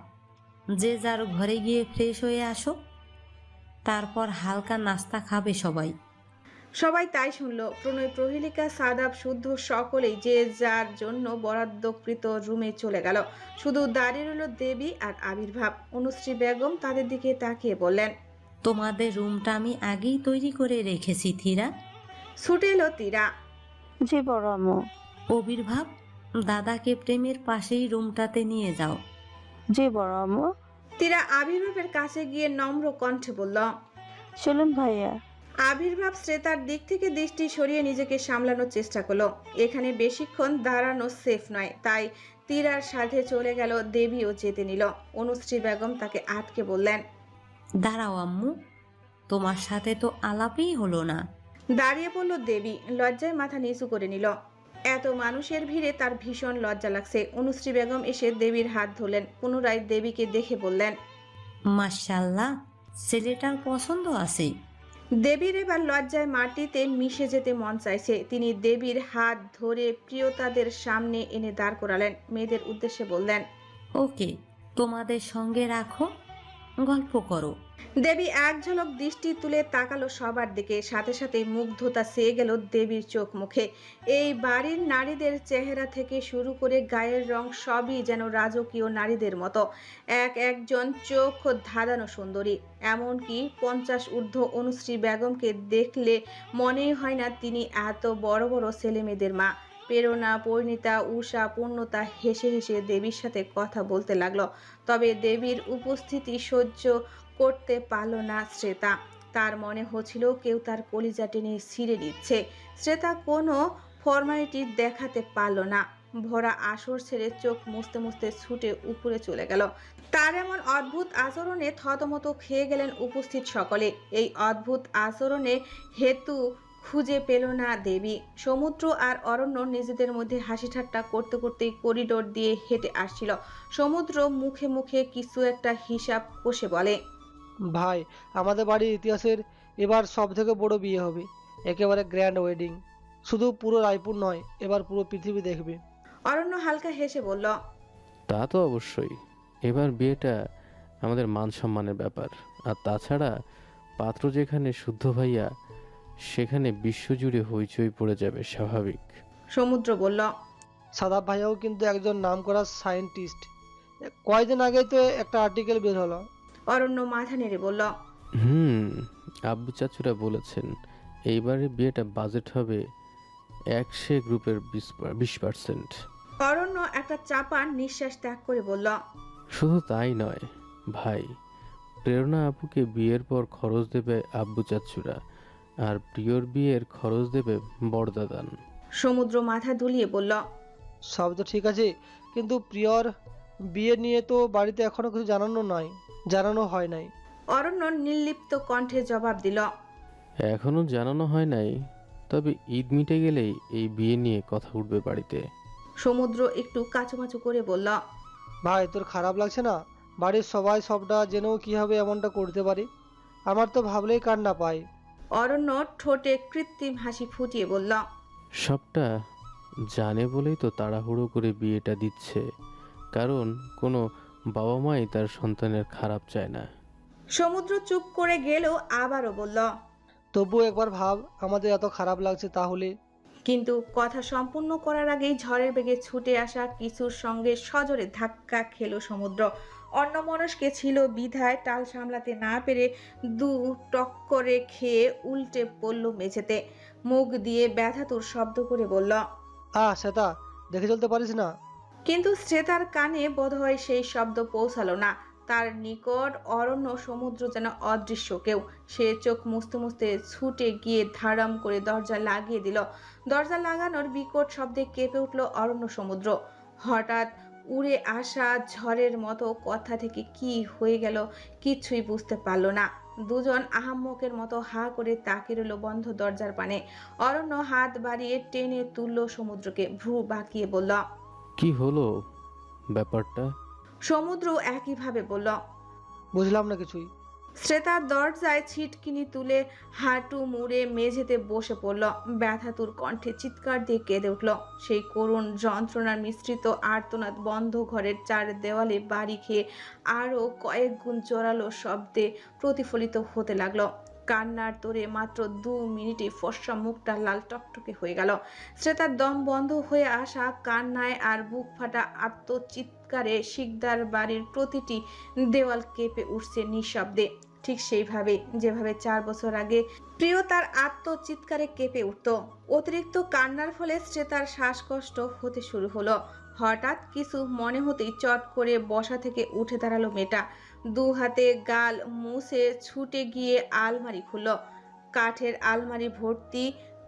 যে যার ঘরে গিয়ে ফ্রেশ হয়ে আসো, তারপর হালকা নাস্তা খাবে সবাই। সবাই তাই শুনল। প্রণয়, প্রহেলিকা, সাদাব শুদ্ধ সকলেই যে যার জন্য বরাদ্দকৃত রুমে চলে গেল। শুধু দাঁড়িয়ে রইল দেবী আর আবির্ভাব। অনুশ্রী বেগম তাদের দিকে তাকিয়ে বললেন, তোমাদের রুমটা আমি আগেই তৈরি করে রেখেছি থিরা। ছুটে এলো তীরা। জি বড় আম্মু। আবির্ভাব, দাদাকে প্রেমের পাশেই রুমটাতে নিয়ে যাও। জি বড় আম্মু। তীরা আবির্ভাবের কাছে গিয়ে নম্র কণ্ঠে বলল, চলুন ভাইয়া। আবির্ভাব শ্রেতার দিক থেকে দৃষ্টি সরিয়ে নিজেকে সামলানোর চেষ্টা করলো। এখানে বেশিক্ষণ দাঁড়ানো সেফ নয়, তাই তীরার সাথে চলে গেল। দেবীও যেতে নিল। অনুশ্রী বেগম তাকে আটকে বললেন, দাঁড়াও আম্মু, তোমার সাথে তো আলাপই হলো না। দাঁড়িয়ে পড়ল দেবী, লজ্জায় মাথা নিচু করে নিল। এত মানুষের ভিড়ে তার ভীষণ লজ্জা লাগছে। অনুশ্রী বেগম এসে দেবীর হাত ধরলেন, পুনরায় দেবীকে দেখে বললেন, মাশাআল্লাহ, ছেলেটার পছন্দ আছে। দেবীর এবার লজ্জায় মাটিতে মিশে যেতে মন চাইছে। তিনি দেবীর হাত ধরে প্রিয়তাদের সামনে এনে দাঁড় করালেন। মেয়েদের উদ্দেশ্যে বললেন, ওকে, তোমাদের সঙ্গে রাখো, গল্প করো। দেবী এক ঝলক দৃষ্টি তুলে তাকালো সবার দিকে, সাথে সাথে মুগ্ধতা সেয়ে গেল দেবীর চোখ মুখে। এই বাড়ির নারীদের চেহারা থেকে শুরু করে গায়ের রং সবই যেন রাজকীয় নারীদের মতো, একজন চোখ ধাঁধানো সুন্দরী। এমনকি 50 ঊর্ধ্ব অনুশ্রী বেগমকে দেখলে মনেই হয় না তিনি এত বড় বড় ছেলেমেয়েদের মা। প্রেরণা, পরিণীতা, উষা, পূর্ণতা হেসে হেসে দেবীর সাথে কথা বলতে লাগলো। তবে দেবীর উপস্থিতি সহ্য করতে পারল না শ্রেতা। তার মনে হচ্ছিল কেউ তার কলিজা টেনে ছিঁড়ে দিচ্ছে। শ্রেতা কোনো ফর্মালিটি দেখাতে পারল না, ভরা আসর ছেড়ে চোখ মুছতে মুছতে ছুটে উপরে চলে গেল। তার এমন অদ্ভুত আচরণে থতমত খেয়ে গেলেন উপস্থিত সকলে। এই অদ্ভুত আচরণে হেতু খুঁজে পেল না দেবী। সমুদ্র আর অরণ্য নিজেদের মধ্যে হাসি ঠাট্টা করতে করতেই করিডোর দিয়ে হেঁটে আসছিল। সমুদ্র মুখে মুখে কিছু একটা হিসাব কষে বলে, ভাই, আমাদের বাড়ির ইতিহাসের এবার সব থেকে বড় বিয়ে হবে, একেবারে গ্র্যান্ড ওয়েডিং। শুধু পুরো রায়পুর নয়, এবার পুরো পৃথিবী দেখবে। অরণ্য হালকা হেসে বলল, তা তো অবশ্যই। এবার বিয়েটা আমাদের মান সম্মানের ব্যাপার। আর তাছাড়া পাত্র যেখানে শুদ্ধ ভাইয়া, সেখানে বিশ্বজুড়ে হইচই পড়ে যাবে, স্বাভাবিক। সমুদ্র বলল, সাদাব ভাইয়াও কিন্তু একজন নামকরা সায়েন্টিস্ট। কয়েকদিন আগেই তো একটা আর্টিকেল বের হলো। অরণ্য মাথা নেড়ে বলল, আব্বু চাচুরা বলেছেন এইবারের বিয়েটা বাজেট হবে 100 গ্রুপের 20%। অরণ্য একটা চাপা নিঃশ্বাস ত্যাগ করে বলল, শুধু তাই নয় ভাই, প্রেরণা আপুকে বিয়ের পর খরচ দেবে আব্বু চাচুরা, আর প্রিয়র বিয়ের খরচ দেবে বড়দাদান। সমুদ্র মাথা দুলিয়ে বলল, সব তো ঠিক আছে, কিন্তু প্রিয়র বিয়ে নিয়ে তো বাড়িতে এখনো কিছু জানানো হয় নাই। অরণ্য নির্লিপ্ত কণ্ঠে জবাব দিল, এখনো জানানো হয় নাই, তবে ঈদ মিটে গেলেই এই বিয়ে নিয়ে কথা উঠবে বাড়িতে। সমুদ্র একটু কাচুমাচু করে বলল, ভাই, তোর খারাপ লাগছে না? বাড়ির সবাই সবটা জেনেও কিভাবে এমনটা করতে পারে? আমার তো ভাবলেই কান্না পায়। অরণ্য ঠোঁটে কৃত্রিম হাসি ফুটিয়ে বলল, সবটা জানে বলেই তো তাড়াহুড়ো করে বিয়েটা দিচ্ছে, কারণ কোনো বাবা মাই তার সন্তানের খারাপ চায় না। সমুদ্র চুপ করে গেলেও আবারও বলল, তবুও একবার ভাব, আমাদের এত খারাপ লাগছে তাহলে। কিন্তু কথা সম্পূর্ণ করার আগেই ঝড়ের বেগে ছুটে আসা কিছুর সঙ্গে সজোরে ধাক্কা খেল সমুদ্র। অন্যমনস্কে ছিল বিধায় টাল সামলাতে না পেরে দু টক্করে খেয়ে উল্টে পড়ল মেঝেতে। মুখ দিয়ে ব্যথাতুর শব্দ করে বলল, শ্বেতা, দেখে চলতে পারিস না? কিন্তু শ্রেতার কানে বোধহয় সেই শব্দ পৌঁছালো না। তার নিকট অরণ্য সমুদ্র যেন অদৃশ্য কেউ। সে চোখ মুছতে মুছতে ছুটে গিয়ে ধারাম করে দরজা লাগিয়ে দিল। দরজা লাগানোর বিকট শব্দে কেঁপে উঠল অরণ্য সমুদ্র। হঠাৎ উড়ে আসা ঝড়ের মতো কথা থেকে কি হয়ে গেল কিছুই বুঝতে পারল না। দুজন আহাম্মকের মতো হা করে তাকিয়ে রইল বন্ধ দরজার পানে। অরণ্য হাত বাড়িয়ে টেনে তুলল সমুদ্রকে, ভ্রু বাঁকিয়ে বলল, কি হলো ব্যাপারটা? সমুদ্র একইভাবে বলল, বুঝলাম না কিছুই। শ্রেতার দরজায় ছিটকিনি তুলে হাঁটু মুড়ে মেঝেতে বসে পড়ল। ব্যথাতুর কণ্ঠে চিৎকার দিয়ে কেঁদে উঠল। সেই করুণ যন্ত্রণার মিশ্রিত আর্তনাদ বন্ধ ঘরের চার দেওয়ালে বাড়ি খেয়ে আরও কয়েক গুণ জোরালো শব্দে প্রতিফলিত হতে লাগলো। কান্নার তোরে মাত্র 2 মিনিটে ফর্সা মুখটা লাল টকটকে হয়ে গেল। শ্রেতার দম বন্ধ হয়ে আসা কান্নায় আর বুক ফাটা আত্মচিৎকারে শিকদার বাড়ির প্রতিটি দেওয়াল কেঁপে উঠছে নিঃশব্দে, ঠিক সেইভাবে যেভাবে 4 বছর আগে প্রিয় তার আত্মচিৎকারে কেঁপে উঠত। অতিরিক্ত কান্নার ফলে শ্রেতার শ্বাসকষ্ট হতে শুরু হলো। হঠাৎ কিছু মনে হতেই চট করে বসা থেকে উঠে দাঁড়ালো মেয়েটা। 2 হাতে গাল মুছে ছুটে গিয়ে আলমারি খুলল। কাঠের আলমারি ভর্তি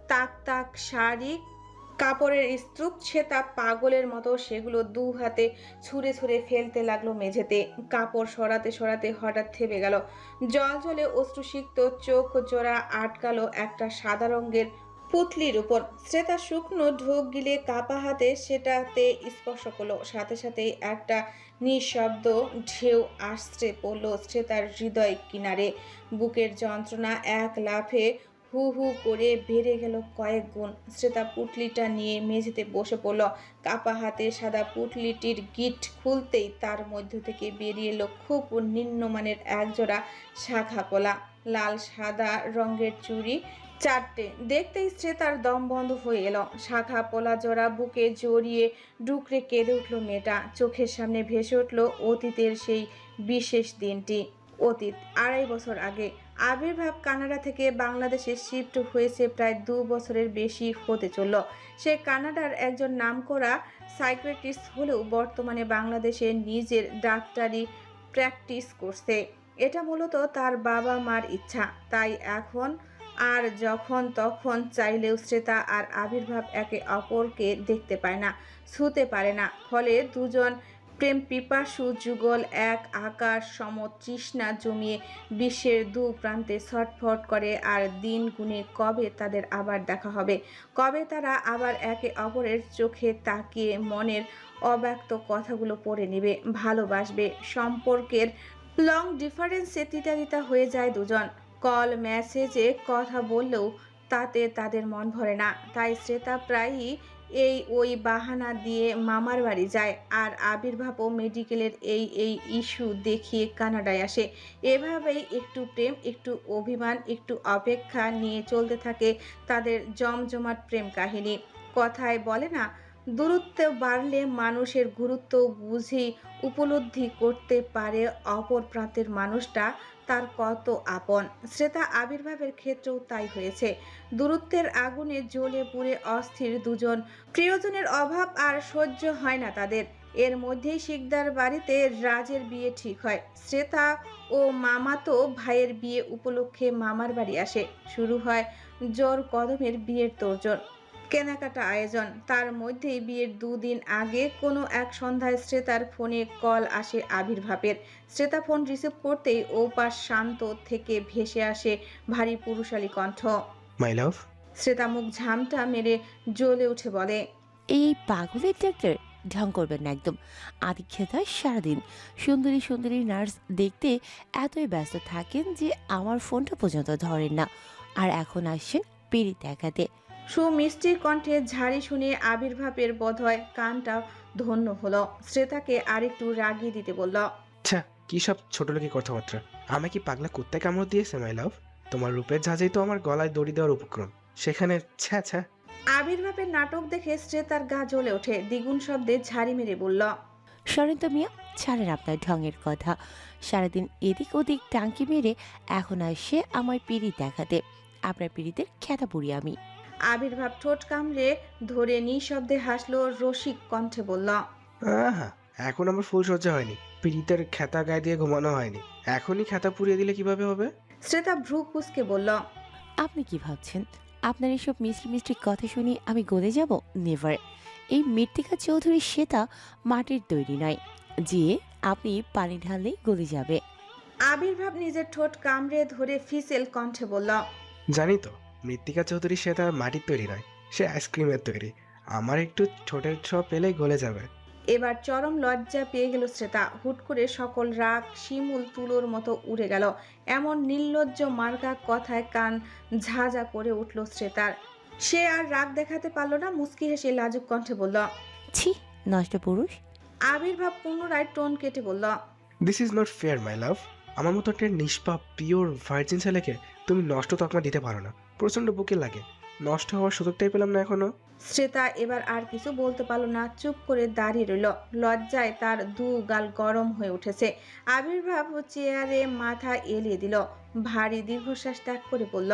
তাক তাক শাড়ি, কাপড়ের স্তূপ। শ্বেতা পাগলের মতো সেগুলো 2 হাতে ছুঁড়ে ছুঁড়ে ফেলতে লাগলো মেঝেতে। কাপড় সরাতে সরাতে হঠাৎ থেমে গেল। জল জলে অশ্রুসিক্ত চোখ জোড়া আটকালো একটা সাদা রঙের পুতলির উপর। শ্রেতা শুকনো ঢোক গিলে কাপা হাতে সেটাতে স্পর্শ করলো। সাথে সাথেই একটা নিঃশব্দ ঢেউ আশ্রে পড়ল শ্রেতার হৃদয় কিনারে। বুকের যন্ত্রণা এক লাফে হু হু করে বেড়ে গেল কয়েক গুণ। শ্রেতা পুটলিটা নিয়ে মেঝেতে বসে পড়ল। কাপা হাতে সাদা পুটলিটির গিট খুলতেই তার মধ্য থেকে বেরিয়ে এলো খুব নিম্নমানের একজোড়া শাখা পলা, লাল সাদা রঙের চুড়ি 4টে। দেখতেই শ্রেতার দম বন্ধ হয়ে এলো। শাখা পলা জোড়া বুকে জড়িয়ে ডুকরে কেঁদে উঠল মেয়েটা। চোখের সামনে ভেসে উঠল অতীতের সেই বিশেষ দিনটি। অতীত 2.5 বছর আগে আবির্ভাব কানাডা থেকে বাংলাদেশে শিফট হয়েছে প্রায় 2 বছরের বেশি হতে চলল। সে কানাডার একজন নামকরা সাইকিয়াট্রিস্ট হলেও বর্তমানে বাংলাদেশে নিজের ডাক্তারি প্র্যাকটিস করছে। এটা মূলত তার বাবা মার ইচ্ছা, তাই এখন আর যখন তখন চাইলেও শ্রেতা আর আবির্ভাব একে অপরকে দেখতে পায় না, ছুঁতে পারে না। ফলে দুজন প্রেম পিপাসু যুগল এক আকাশ সম তৃষ্ণা জমিয়ে বিশ্বের 2 প্রান্তে ছটফট করে। আর দিন গুনে কবে তাদের আবার দেখা হবে, কবে তারা আবার একে অপরের চোখে তাকিয়ে মনের অব্যক্ত কথাগুলো পড়ে নেবে, ভালোবাসবে। সম্পর্কের লং ডিফারেন্সে তিতা হয়ে যায় দুজন। কল মেসেজে কথা বললেও তাতে তাদের মন ভরে না। তাই শ্রেতা প্রায়ই ওই বাহানা দিয়ে মামার বাড়ি যায়, আর আবির্ভাবও মেডিকেলের এই ইস্যু দেখিয়ে কানাডায় আসে। এভাবেই একটু প্রেম, একটু অভিমান, একটু অপেক্ষা নিয়ে চলতে থাকে তাদের জমজমাট প্রেম কাহিনী। কথায় বলে না, দূরত্ব বাড়লে মানুষের গুরুত্ব বুঝি উপলব্ধি করতে পারে অপর প্রান্তের মানুষটা তার কত আপন। শ্রেতা আবির্ভাবের ক্ষেত্রেও তাই হয়েছে। দূরত্বের আগুনে জ্বলে পুড়ে অস্থির দুজন প্রিয়জনের অভাব আর সহ্য হয় না তাদের। এর মধ্যেই শিকদার বাড়িতে রাজের বিয়ে ঠিক হয়। শ্রেতা ও মামাতো ভাইয়ের বিয়ে উপলক্ষে মামার বাড়ি আসে। শুরু হয় জোর কদমের বিয়ের তোড়জোড়, কেনাকাটা আয়োজন। তার মধ্যেই বিয়ের 2 দিন আগে কোনো এক সন্ধ্যায় শ্রেতার ফোনে কল আসে আবির্ভাবের। শ্রেতা ফোন রিসিভ করতেই ওপাশ শান্ত থেকে ভেসে আসে ভারী পুরুষালী কণ্ঠ। মাই লাভ। শ্রেতা মুখ ঝামটা মেরে জ্বলে উঠে বলে, এই পাগলের ডাক্তার ঢং করবেন না একদম। আদিক্ষেতা সারাদিন সুন্দরী সুন্দরী নার্স দেখতে এতই ব্যস্ত থাকেন যে আমার ফোনটা পর্যন্ত ধরেন না, আর এখন আসছেন পিড়ি দেখাতে। সুমিষ্টি কণ্ঠে ঝাড়ি শুনে আবির্ভাবের বোধহয় কানটা ধন্য হলো। শ্রেতাকে আরেকটু রাগিয়ে দিতে বলল, আচ্ছা, কি সব ছোট লোকের কথাবার্তা? আমাকে কি পাগলা কুত্তায় কামড় দিয়েছে মাই লাভ? তোমার রূপের ঝাঁঝেই তো আমার গলায় দড়ি দেওয়ার উপক্রম, সেখানে ছ্যা ছ্যা। আবির্ভাবের নাটক দেখে শ্রেতার গা জ্বলে ওঠে। দ্বিগুণ শব্দে ঝাড়ি মেরে বলল, সরেন্ত মিয়া, ছাড়েন আপনার ঢঙের কথা। সারাদিন এদিক ওদিক টাঙ্কি মেরে এখন আসছে আমার পিড়ি দেখাতে। আপনার পিড়িতে খ্যাতা পুরি আমি। আবির্ভাব ঠোঁট কামড়ে ধরে নিঃশব্দে হাসলো, রসিক কণ্ঠে বলল, আহা, এখন আমার ফুল সজ্জা হয়নি, পিড়িতের খ্যাতা গায়ে দিয়ে ঘুমানো হয়নি, এখনই খ্যাতা পুড়িয়ে দিলে কিভাবে হবে? শ্রেতা ভ্রু কুঁচকে বলল, আপনি কি ভাবছেন আপনার এসব মিষ্টি মিষ্টি কথা শুনি আমি গলে যাব? নেভার। এই মৃত্তিকা চৌধুরী শ্বেতা মাটির তৈরি নয় যে আপনি পানি ঢাললেই গলে যাবে। আবির্ভাব নিজের ঠোঁট কামড়ে ধরে ফিসেল কণ্ঠে বলল, জানি তো, মৃত্তিকা চৌধুরী সে তার মাটির তৈরি নয়, সে আইসক্রিমের তৈরি। আমার একটু ঠোঁটের ছোঁয়া পেলেই গলে যাবে। এবার চরম লজ্জা পেয়ে গেল শ্রেতা। হুট করে সকল রাগ শিমুল তুলোর মতো উড়ে গেল। এমন নির্লজ্জ মার্কা কথায় কান ঝাঁঝা করে উঠল শ্রেতার। সে আর রাগ দেখাতে পারল না। মুচকি হেসে লাজুক কণ্ঠে বলল, ছি, নষ্ট পুরুষ। আবির্ভাব পুনরায় টোন কেটে বলল, দিস ইজ নট ফেয়ার মাই লাভ। আমার মতো একটা নিষ্পাপ পিওর ভার্জিন ছেলেকে তুমি নষ্ট তকমা দিতে পারো না। প্রচন্ড বুকে লাগে, নষ্ট হওয়ার সুযোগটাই পেলাম না এখনো। শ্রেতা এবার আর কিছু বলতে পারল না, চুপ করে দাঁড়িয়ে রইল। লজ্জায় তার 2 গাল গরম হয়ে উঠেছে। আবির্ভাব চেয়ারে মাথা এলিয়ে দিল, ভারী দীর্ঘশ্বাস ত্যাগ করে বলল,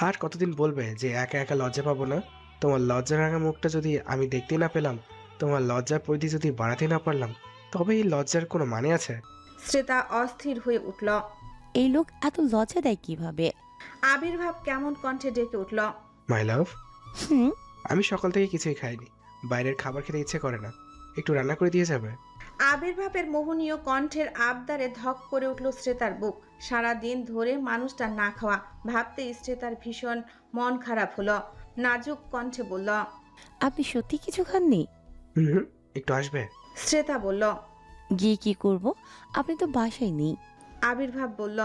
আর কতদিন বলবে যে একা একা লজ্জা পাবো না? তোমার লজ্জা রাঙা মুখটা যদি আমি দেখতে না পেলাম, তোমার লজ্জার পরিধি যদি বাড়াতে না পারলাম, তবে এই লজ্জার কোনো মানে আছে? শ্রেতা অস্থির হয়ে উঠল। এই লোক এত লজ্জা দেয় কিভাবে? আবির্ভাব কেমন কণ্ঠে ডেকে উঠল, মাই লাভ। হুম, আমি সকাল থেকে কিছুই খাইনি, বাইরের খাবার খেতে ইচ্ছে করে না, একটু রান্না করে দিয়ে যাবে? আবির্ভাবের মোহনীয় কণ্ঠের আবদারে ধক করে উঠল শ্রেতার বুক। সারা দিন ধরে মানুষটা না খাওয়া, ভাবতে শ্রেতার ভীষণ মন খারাপ হলো। নাজুক কণ্ঠে বলল, আপনি সত্যি কিছু খাননি? হুম, একটু আসবে? শ্রেতা বলল, গিয়ে কি করব? আপনি তো বাসায় নেই। আবির্ভাব বলল,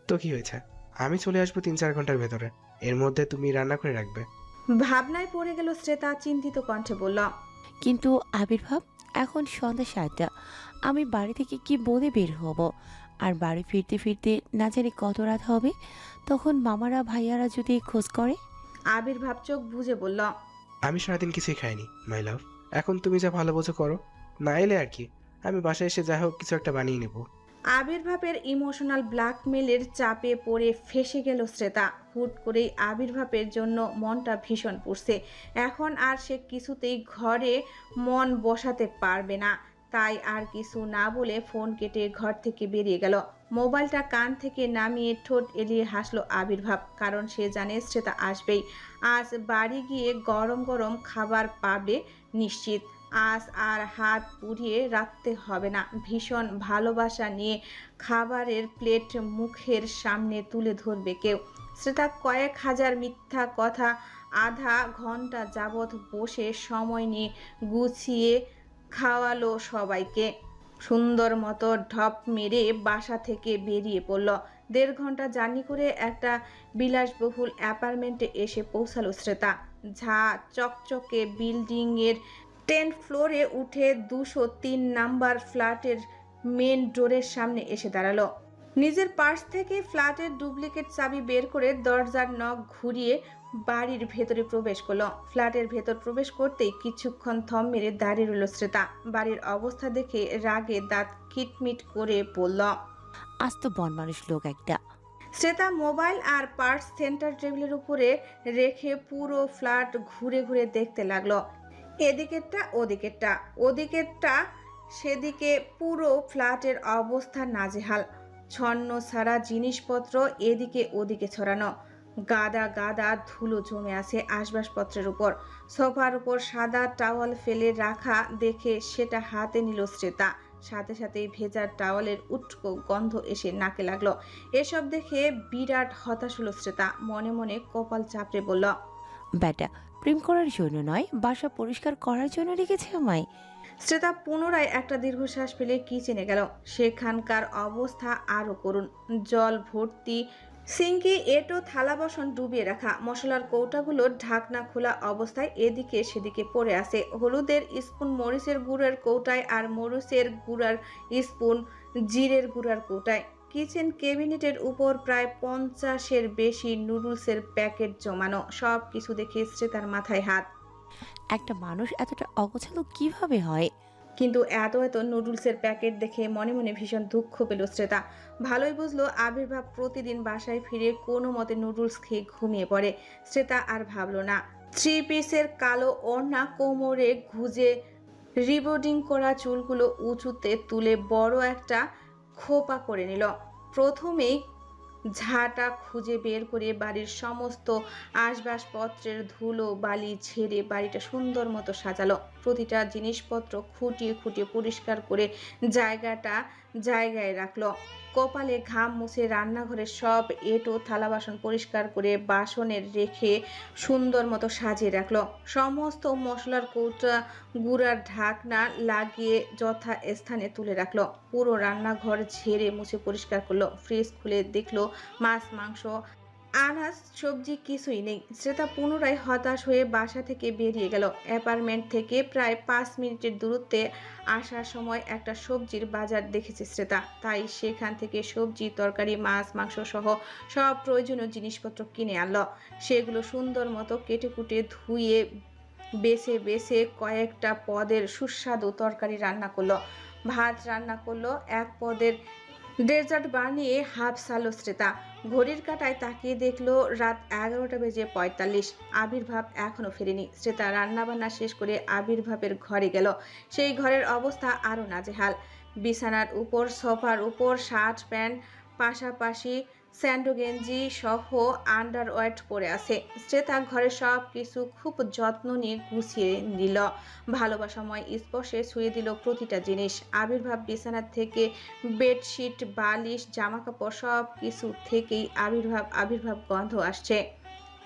তো কি হয়েছে, আমি চলে আসবো 3-4 ঘন্টার ভেতরে। এর মধ্যে তুমি রান্না করে রাখবে। ভাবনায় পড়ে গেল শ্রেতা চিন্তিত কণ্ঠে বলল, কিন্তু আবির্ভাব, এখন সন্ধ্যা 7টা, আমি বাড়ি থেকে কি বলে বের হব? আর বাড়ি ফিরতে ফিরতে না জানি কত রাত হবে। তখন মামারা ভাইয়ারা যদি খোঁজ করে। আবির্ভাব চোখ বুজে বলল, আমি সারাদিন কিছুই খাইনি মাই লাভ, এখন তুমি যা ভালো বোঝো করো, না এলে আর কি আমি বাসায় এসে যা হোক কিছু একটা বানিয়ে নেব। আবির্ভাবের ইমোশনাল ব্ল্যাকমেলের চাপে পড়ে ফেঁসে গেল শ্রেতা। হুট করেই আবির্ভাবের জন্য মনটা ভীষণ পুড়ছে। এখন আর সে কিছুতেই ঘরে মন বসাতে পারবে না। তাই আর কিছু না বলে ফোন কেটে ঘর থেকে বেরিয়ে গেল। মোবাইলটা কান থেকে নামিয়ে ঠোঁট এলিয়ে হাসলো আবির্ভাব, কারণ সে জানে শ্রেতা আসবেই। আজ বাড়ি গিয়ে গরম গরম খাবার পাবে নিশ্চিত। আজ আর হাত পুড়িয়ে রাখতে হবে না। ভীষণ ভালোবাসা নিয়ে খাবারের প্লেট মুখের সামনে তুলে ধরবে কেউ। শ্রেতা কয়েক হাজার মিথ্যা কথা আধা ঘন্টা যাবৎ বসে সময় নিয়ে গুছিয়ে খাওয়ালো সবাইকে। সুন্দর মতো ঢপ মেরে বাসা থেকে বেরিয়ে পড়ল। 1.5 ঘন্টা জার্নি করে একটা বিলাসবহুল অ্যাপার্টমেন্টে এসে পৌঁছালো শ্রেতা। ঝা চকচকে বিল্ডিংয়ের 10 ফ্লোরে উঠে 203 নাম্বার ফ্ল্যাটের মেন ডোরের সামনে এসে দাঁড়ালো। নিজের পার্স থেকে ফ্ল্যাটের ডুপ্লিকেট চাবি বের করে দরজার নখ ঘুরিয়ে বাড়ির ভেতরে প্রবেশ করলো। ফ্ল্যাটের ভেতর প্রবেশ করতেই কিছুক্ষণ থম মেরে দাঁড়িয়ে রইল শ্রেতা। বাড়ির অবস্থা দেখে রাগে দাঁত কিটমিট করে বলল, আজ তো বন মানুষ লোক একটা। শ্রেতা মোবাইল আর পার্স সেন্টার টেবিলের উপরে রেখে পুরো ফ্ল্যাট ঘুরে ঘুরে দেখতে লাগলো। এদিকেরটা ওদিকেরটা, ওদিকেরটা সেদিকে, পুরো ফ্ল্যাটের অবস্থা নাজেহাল। ছন্ন ছাড়া জিনিসপত্র এদিকে ওদিকে ছড়ানো। গাদা গাদা ধুলো জমে আছে আসবাবপত্রের উপর। সোফার উপর সাদা টাওয়াল ফেলে রাখা দেখে সেটা হাতে নিল শ্রেতা। সাথে সাথেই ভেজা টাওয়ালের উটকো গন্ধ এসে নাকে লাগলো। এসব দেখে বিরাট হতাশ হলো শ্রেতা। মনে মনে কপাল চাপড়ে বলল, বেটা প্রেম করার জন্য নয়, বাসা পরিষ্কার করার জন্য রেখেছে আমায়। শ্রেতা পুনরায় একটা দীর্ঘশ্বাস ফেলে কিচেনে গেল। সেখানকার অবস্থা আরো করুণ। জল ভর্তি সিঙ্কি, এটো থালা বাসন ডুবিয়ে রাখা। মশলার কৌটাগুলো ঢাকনা খোলা অবস্থায় এদিকে সেদিকে পড়ে আছে। হলুদের স্পুন মরিচের গুঁড়ার কৌটায়, আর মরিচের গুঁড়ার স্পুন জিরের গুঁড়ার কৌটায়। কিচেন ক্যাবিনেটের উপর প্রায় 50-এর বেশি নুডলসের প্যাকেট জমানো। সব কিছু দেখে শ্রেতার মাথায় হাত। একটা মানুষ এতটা অগোছালো কিভাবে হয়? কিন্তু এত এত নুডলসের প্যাকেট দেখে মনে মনে ভীষণ দুঃখ পেল শ্রেতা। ভালোই বুঝলো আবির্ভাব প্রতিদিন বাসায় ফিরে কোনো মতে নুডলস খেয়ে ঘুমিয়ে পড়ে। শ্রেতা আর ভাবলো না। 3 পিসের কালো ওড়না কোমরে গুজে রিবোর্ডিং করা চুলগুলো উঁচুতে তুলে বড় একটা খোপা করে নিল। প্রথমেই ঝাঁটা খুঁজে বের করে বাড়ির সমস্ত আসবাবপত্রের ধুলো বালি ঝেড়ে বাড়িটা সুন্দর মতো সাজালো। প্রতিটা জিনিসপত্র খুঁটিয়ে খুঁটিয়ে পরিষ্কার করে জায়গাটা জায়গায় রাখলো। কপালে ঘাম মুছে রান্নাঘরের সব এঁটো থালা বাসন পরিষ্কার করে বাসনের রেখে সুন্দর মতো সাজিয়ে রাখলো। সমস্ত মশলার কৌটা গুঁড়ার ঢাকনা লাগিয়ে যথা স্থানে তুলে রাখলো। পুরো রান্নাঘর ঝেড়ে মুছে পরিষ্কার করলো। ফ্রিজ খুলে দেখলো মাছ মাংস আনাজ সবজি কিছুই নেই। শ্রেতা পুনরায় হতাশ হয়ে বাসা থেকে বেরিয়ে গেল। অ্যাপার্টমেন্ট থেকে প্রায় 5 মিনিটের দূরত্বে আসার সময় একটা সবজির বাজার দেখেছে শ্রেতা। তাই সেখান থেকে সবজি তরকারি মাছ মাংস সহ সব প্রয়োজনীয় জিনিসপত্র কিনে আনলো। সেগুলো সুন্দর মতো কেটে কুটে ধুয়ে বেছে বেছে কয়েকটা পদের সুস্বাদু তরকারি রান্না করলো। ভাত রান্না করলো। 1 পদের ডেজার্ট বানিয়ে হাফসালো শ্রেতা। ঘড়ির কাঁটায় তাকিয়ে দেখলো রাত 11টা বেজে 45। আবির্ভাব এখনো ফেরেনি। শ্রেতা রান্নাবান্না শেষ করে আবির্ভাবের ঘরে গেল। সেই ঘরের অবস্থা আরো নাজেহাল। বিছানার উপর সোফার উপর শার্ট প্যান্ট পাশাপাশি স্যান্ডো গেঞ্জি সহ আন্ডারওয়্যার পরে আছে। শ্রেতা ঘরের সব কিছু খুব যত্ন নিয়ে গুছিয়ে নিল। ভালোবাসাময় স্পর্শে ছুঁয়ে দিল প্রতিটা জিনিস। আবির্ভাব বিছানার থেকে বেডশিট বালিশ জামাকাপড় সব কিছু থেকেই আবির্ভাব গন্ধ আসছে।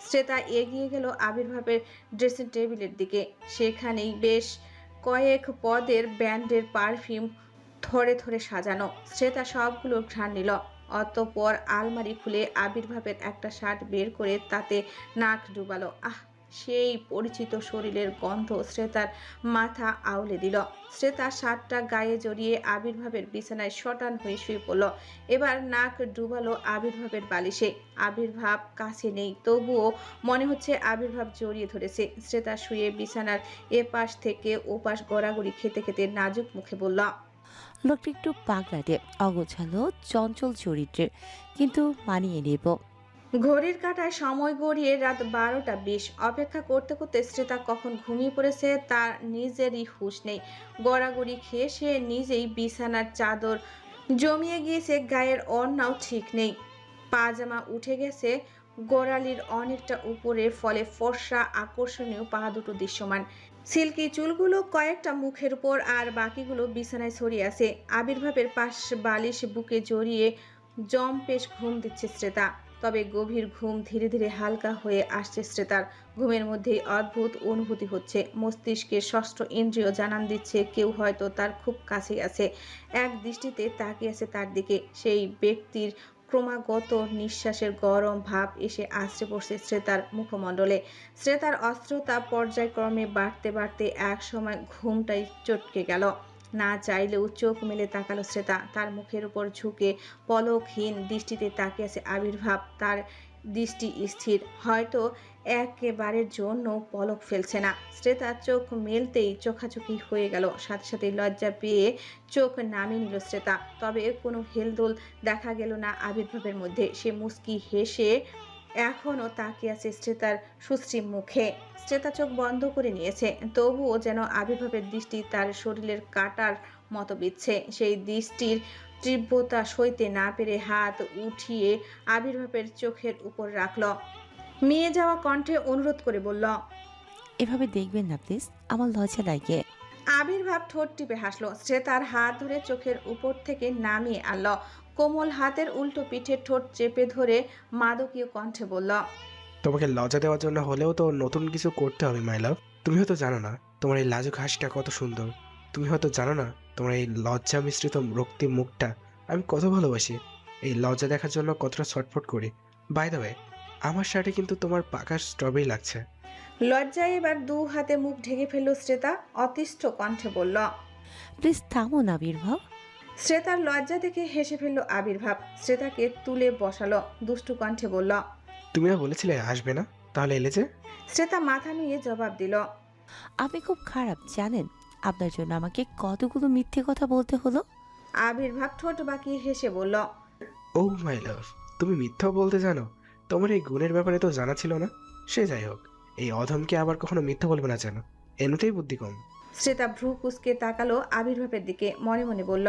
শ্রেতা এগিয়ে গেল আবির্ভাবের ড্রেসিং টেবিলের দিকে। সেখানেই বেশ কয়েক পদের ব্র্যান্ডের পারফিউম থরে থরে সাজানো। শ্রেতা সবগুলো ঘ্রাণ নিল। অতঃপর আলমারি খুলে আবির্ভাবের একটা শার্ট বের করে তাতে নাক ডুবালো। সেই পরিচিত শরীরের গন্ধ শ্রেতার মাথা আউলে দিল। শ্রেতা শার্টটা গায়ে জড়িয়ে আবির্ভাবের বিছানায় শটান হয়ে শুয়ে পড়ল। এবার নাক ডুবালো আবির্ভাবের বালিশে। আবির্ভাব কাছে নেই, তবুও মনে হচ্ছে আবির্ভাব জড়িয়ে ধরেছে। শ্রেতা শুয়ে বিছানার এপাশ থেকে ওপাশ গড়াগড়ি খেতে খেতে নাজুক মুখে বলল, লোকটা একটু পাগলাটে, অগোছালো, চঞ্চল চরিত্রের, কিন্তু মানিয়ে নেব। ঘড়ির কাঁটায় সময় গড়িয়ে রাত 12টা 20। অপেক্ষা করতে করতে শ্রেতা কখন ঘুমিয়ে পড়েছে তার নিজেরই হুঁশ নেই। গড়াগড়ি খেয়ে সে নিজেই বিছানার চাদর জমিয়ে গিয়েছে, গায়ের ওড়নাও ঠিক নেই, পাজামা উঠে গেছে গোড়ালির অনেকটা উপরে, ফলে ফর্সা আকর্ষণীয় পা দুটো দৃশ্যমান। সিল্কি চুলগুলো কয়েকটা মুখের উপর আর বাকিগুলো বিছানায় ছড়িয়ে আছে। আবির্ভাবের পাশ বালিশ বুকে জড়িয়ে জম্পেশ ঘুম দিচ্ছে শ্রেতা। তবে গভীর ঘুম ধীরে ধীরে হালকা হয়ে আসছে শ্রেতার। ঘুমের মধ্যেই অদ্ভুত অনুভূতি হচ্ছে। মস্তিষ্কের ষষ্ঠ ইন্দ্রিয় জানান দিচ্ছে কেউ হয়তো তার খুব কাছেই আছে, এক দৃষ্টিতে তাকিয়ে আছে তার দিকে। সেই ব্যক্তির ক্রমাগত নিঃশ্বাসের গরম ভাব এসে আছড়ে পড়ছে শ্রেতার মুখমণ্ডলে। শ্রেতার অস্থিরতা পর্যায়ক্রমে বাড়তে বাড়তে এক সময় ঘুমটাই চটকে গেল। না চাইলেও চোখ মেলে তাকালো শ্রেতা। তার মুখের উপর ঝুঁকে পলকহীন দৃষ্টিতে তাকিয়ে আছে আবির্ভাব। তার দৃষ্টি স্থির, হয়তো একেবারের জন্য পলক ফেলছে না। শ্রেতা চোখ মেলতেই চোখাচোখি হয়ে গেল। সাথে সাথে লজ্জা পেয়ে চোখ নামিয়ে নিল শ্রেতা। তবে কোনো হেলদোল দেখা গেল না আবির্ভাবের মধ্যে। সে মুচকি হেসে এখনও তাকিয়ে আছে শ্রেতার সুশ্রী মুখে। শ্রেতা চোখ বন্ধ করে নিয়েছে, তবুও যেন আবির্ভাবের দৃষ্টি তার শরীরের কাটার মতো বিচ্ছে। সেই দৃষ্টির তীব্রতা সইতে না পেরে হাত উঠিয়ে আবির্ভাবের চোখের উপর রাখল। মেয়ে যাওয়া কণ্ঠে অনুরোধ করে বলল, এভাবে দেখবেন না প্লিজ, আমার লজ্জা লাগে। আবির্ভাব ঠোঁট টিপে হাসলো। শ্রেতার হাত ধরে চোখের উপর থেকে নামিয়ে আনল। কোমল হাতের উল্টো পিঠে ঠোঁট চেপে ধরে মাদকীয় কণ্ঠে বলল, তোমাকে লজ্জা দেওয়ার জন্য হলেও তো নতুন কিছু করতে হবে মাই লাভ। তুমি হয়তো জানো না তোমার এই লাজুক হাসিটা কত সুন্দর। তুমি হয়তো জানো না তোমার এই লজ্জা মিশ্রিত রক্তিম মুখটা আমি কত ভালোবাসি। এই লজ্জা দেখার জন্য কতটা ছটফট করি। বাই দ্য ওয়ে, আমার শার্টে কিন্তু তোমার পাকা স্ট্রবেরি লাগছে। লজ্জায় এবার দু হাতে মুখ ঢেকে ফেলল শ্রেতা। অতিষ্ঠ কণ্ঠে বলল, প্লিজ থামো না আবির্ভাব। শ্রেতার লজ্জা দেখে হেসে ফেলল আবির্ভাব। শ্রেতাকে তুলে বসালো। দুষ্টু কণ্ঠে বলল, তুমি না বলেছিলে আসবে না, তাহলে এলে যে? শ্রেতা মাথা নিয়ে জবাব দিল, আপনি খুব খারাপ জানেন, আপনার জন্য আমাকে কতগুলো মিথ্যে কথা বলতে হলো। আবির্ভাব ঠোঁট বাঁকিয়ে হেসে বলল, ও মাই লাভ, তুমি মিথ্যাও বলতে জানো? তোমার এই গুণের ব্যাপারে তো জানা ছিল না। সে যাই হোক, এই অধমকে আবার কখনো মিথ্যা বলবে না যেন, এমনিতেই বুদ্ধি কম। শ্রেতা ভ্রু কুঁচকে তাকালো আবির্ভাবের দিকে। মনে মনে বলল,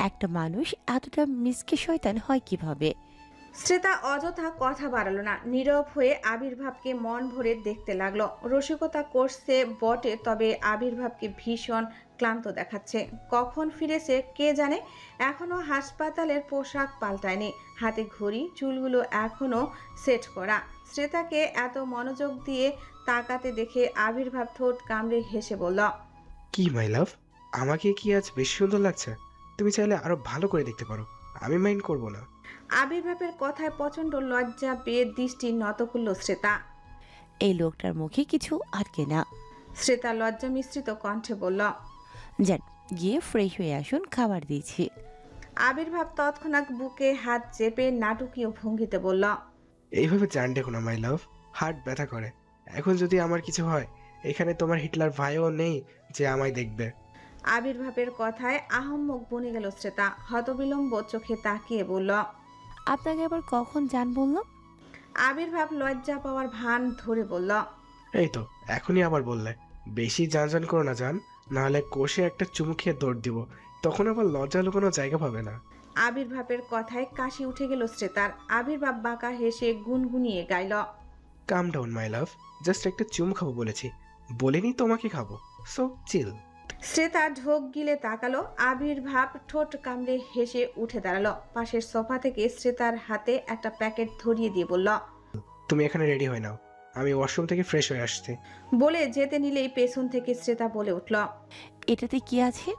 একটা মানুষ এতটা মিসকে শয়তান হয় কিভাবে। শ্রেতা অযথা কথা বাড়ালো না, নীরব হয়ে আবির্ভাবকে মন ভরে দেখতে লাগলো। রসিকতা করছে বটে, তবে আবির্ভাবকে ভীষণ ক্লান্ত দেখাচ্ছে। কখন ফিরেছে কে জানে। এখনো হাসপাতালের পোশাক পাল্টায়নি, হাতে ঘড়ি, চুলগুলো এখনো সেট করা। শ্রেতাকে এত মনোযোগ দিয়ে তাকাতে দেখে আবির্ভাব ঠোঁট কামড়ে হেসে বলল, কি মাই লাভ, আমাকে কি আজ বেশি সুন্দর লাগছে? তুমি চাইলে আরো ভালো করে দেখতে পারো, আমি মাইন্ড করবো না। আবির্ভাবের কথায় প্রচন্ড লজ্জা পেয়ে দৃষ্টি নত করল শ্রেতা। এই লোকটার মুখে কিছু আটকে না। শ্রেতা লজ্জা মিশ্রিত কণ্ঠে বলল, যান গিয়ে ফ্রেশ হয়ে আসুন, খাবার দিয়েছি। আবির্ভাব তৎক্ষণাৎ বুকে হাত চেপে নাটকীয় ভঙ্গিতে বলল, এইভাবে জান দেখো না মাই লাভ, হার্ট ব্যথা করে। এখন যদি আমার কিছু হয়, এখানে তোমার হিটলার ভাইও নেই যে আমায় দেখবে। আবির্ভাবের কথায় আহম্মক বনে গেল শ্রেতা। হতবিলম্ব চোখে তাকিয়ে বলল, আপনাকে আবার কখন জান বললাম? আবির্ভাব লজ্জা পাওয়ার ভান ধরে বলল, এই তো এখনই আবার বললে। বেশি জান করো না জান, নাহলে কোষে একটা চুমু খেয়ে দৌড় দিব, তখন আবার লজ্জা লুকানো জায়গা পাবে না। আবির্ভাবের কথায় কাশি উঠে গেল শ্রেতার। আবির্ভাব বাঁকা হেসে গুনগুনিয়ে গাইল, কাম ডাউন মাই লাভ, জাস্ট একটা চুমু খাবো বলেছি, বলিনি তোমাকে খাবো, সো চিল। শ্রেতা ঢোক গিলে তাকালো। আবির্ভাব ঠোঁট কামড়ে হেসে উঠে দাঁড়ালো। পাশের সোফা থেকে শ্রেতার হাতে একটা প্যাকেট ধরিয়ে দিয়ে বলল, তুমি এখানে রেডি হয়ে নাও, আমি ওয়াশরুম থেকে ফ্রেশ হয়ে আসছি। বলে যেতে নিলেই পেছন থেকে শ্রেতা বলে উঠল, এটাতে কি আছে?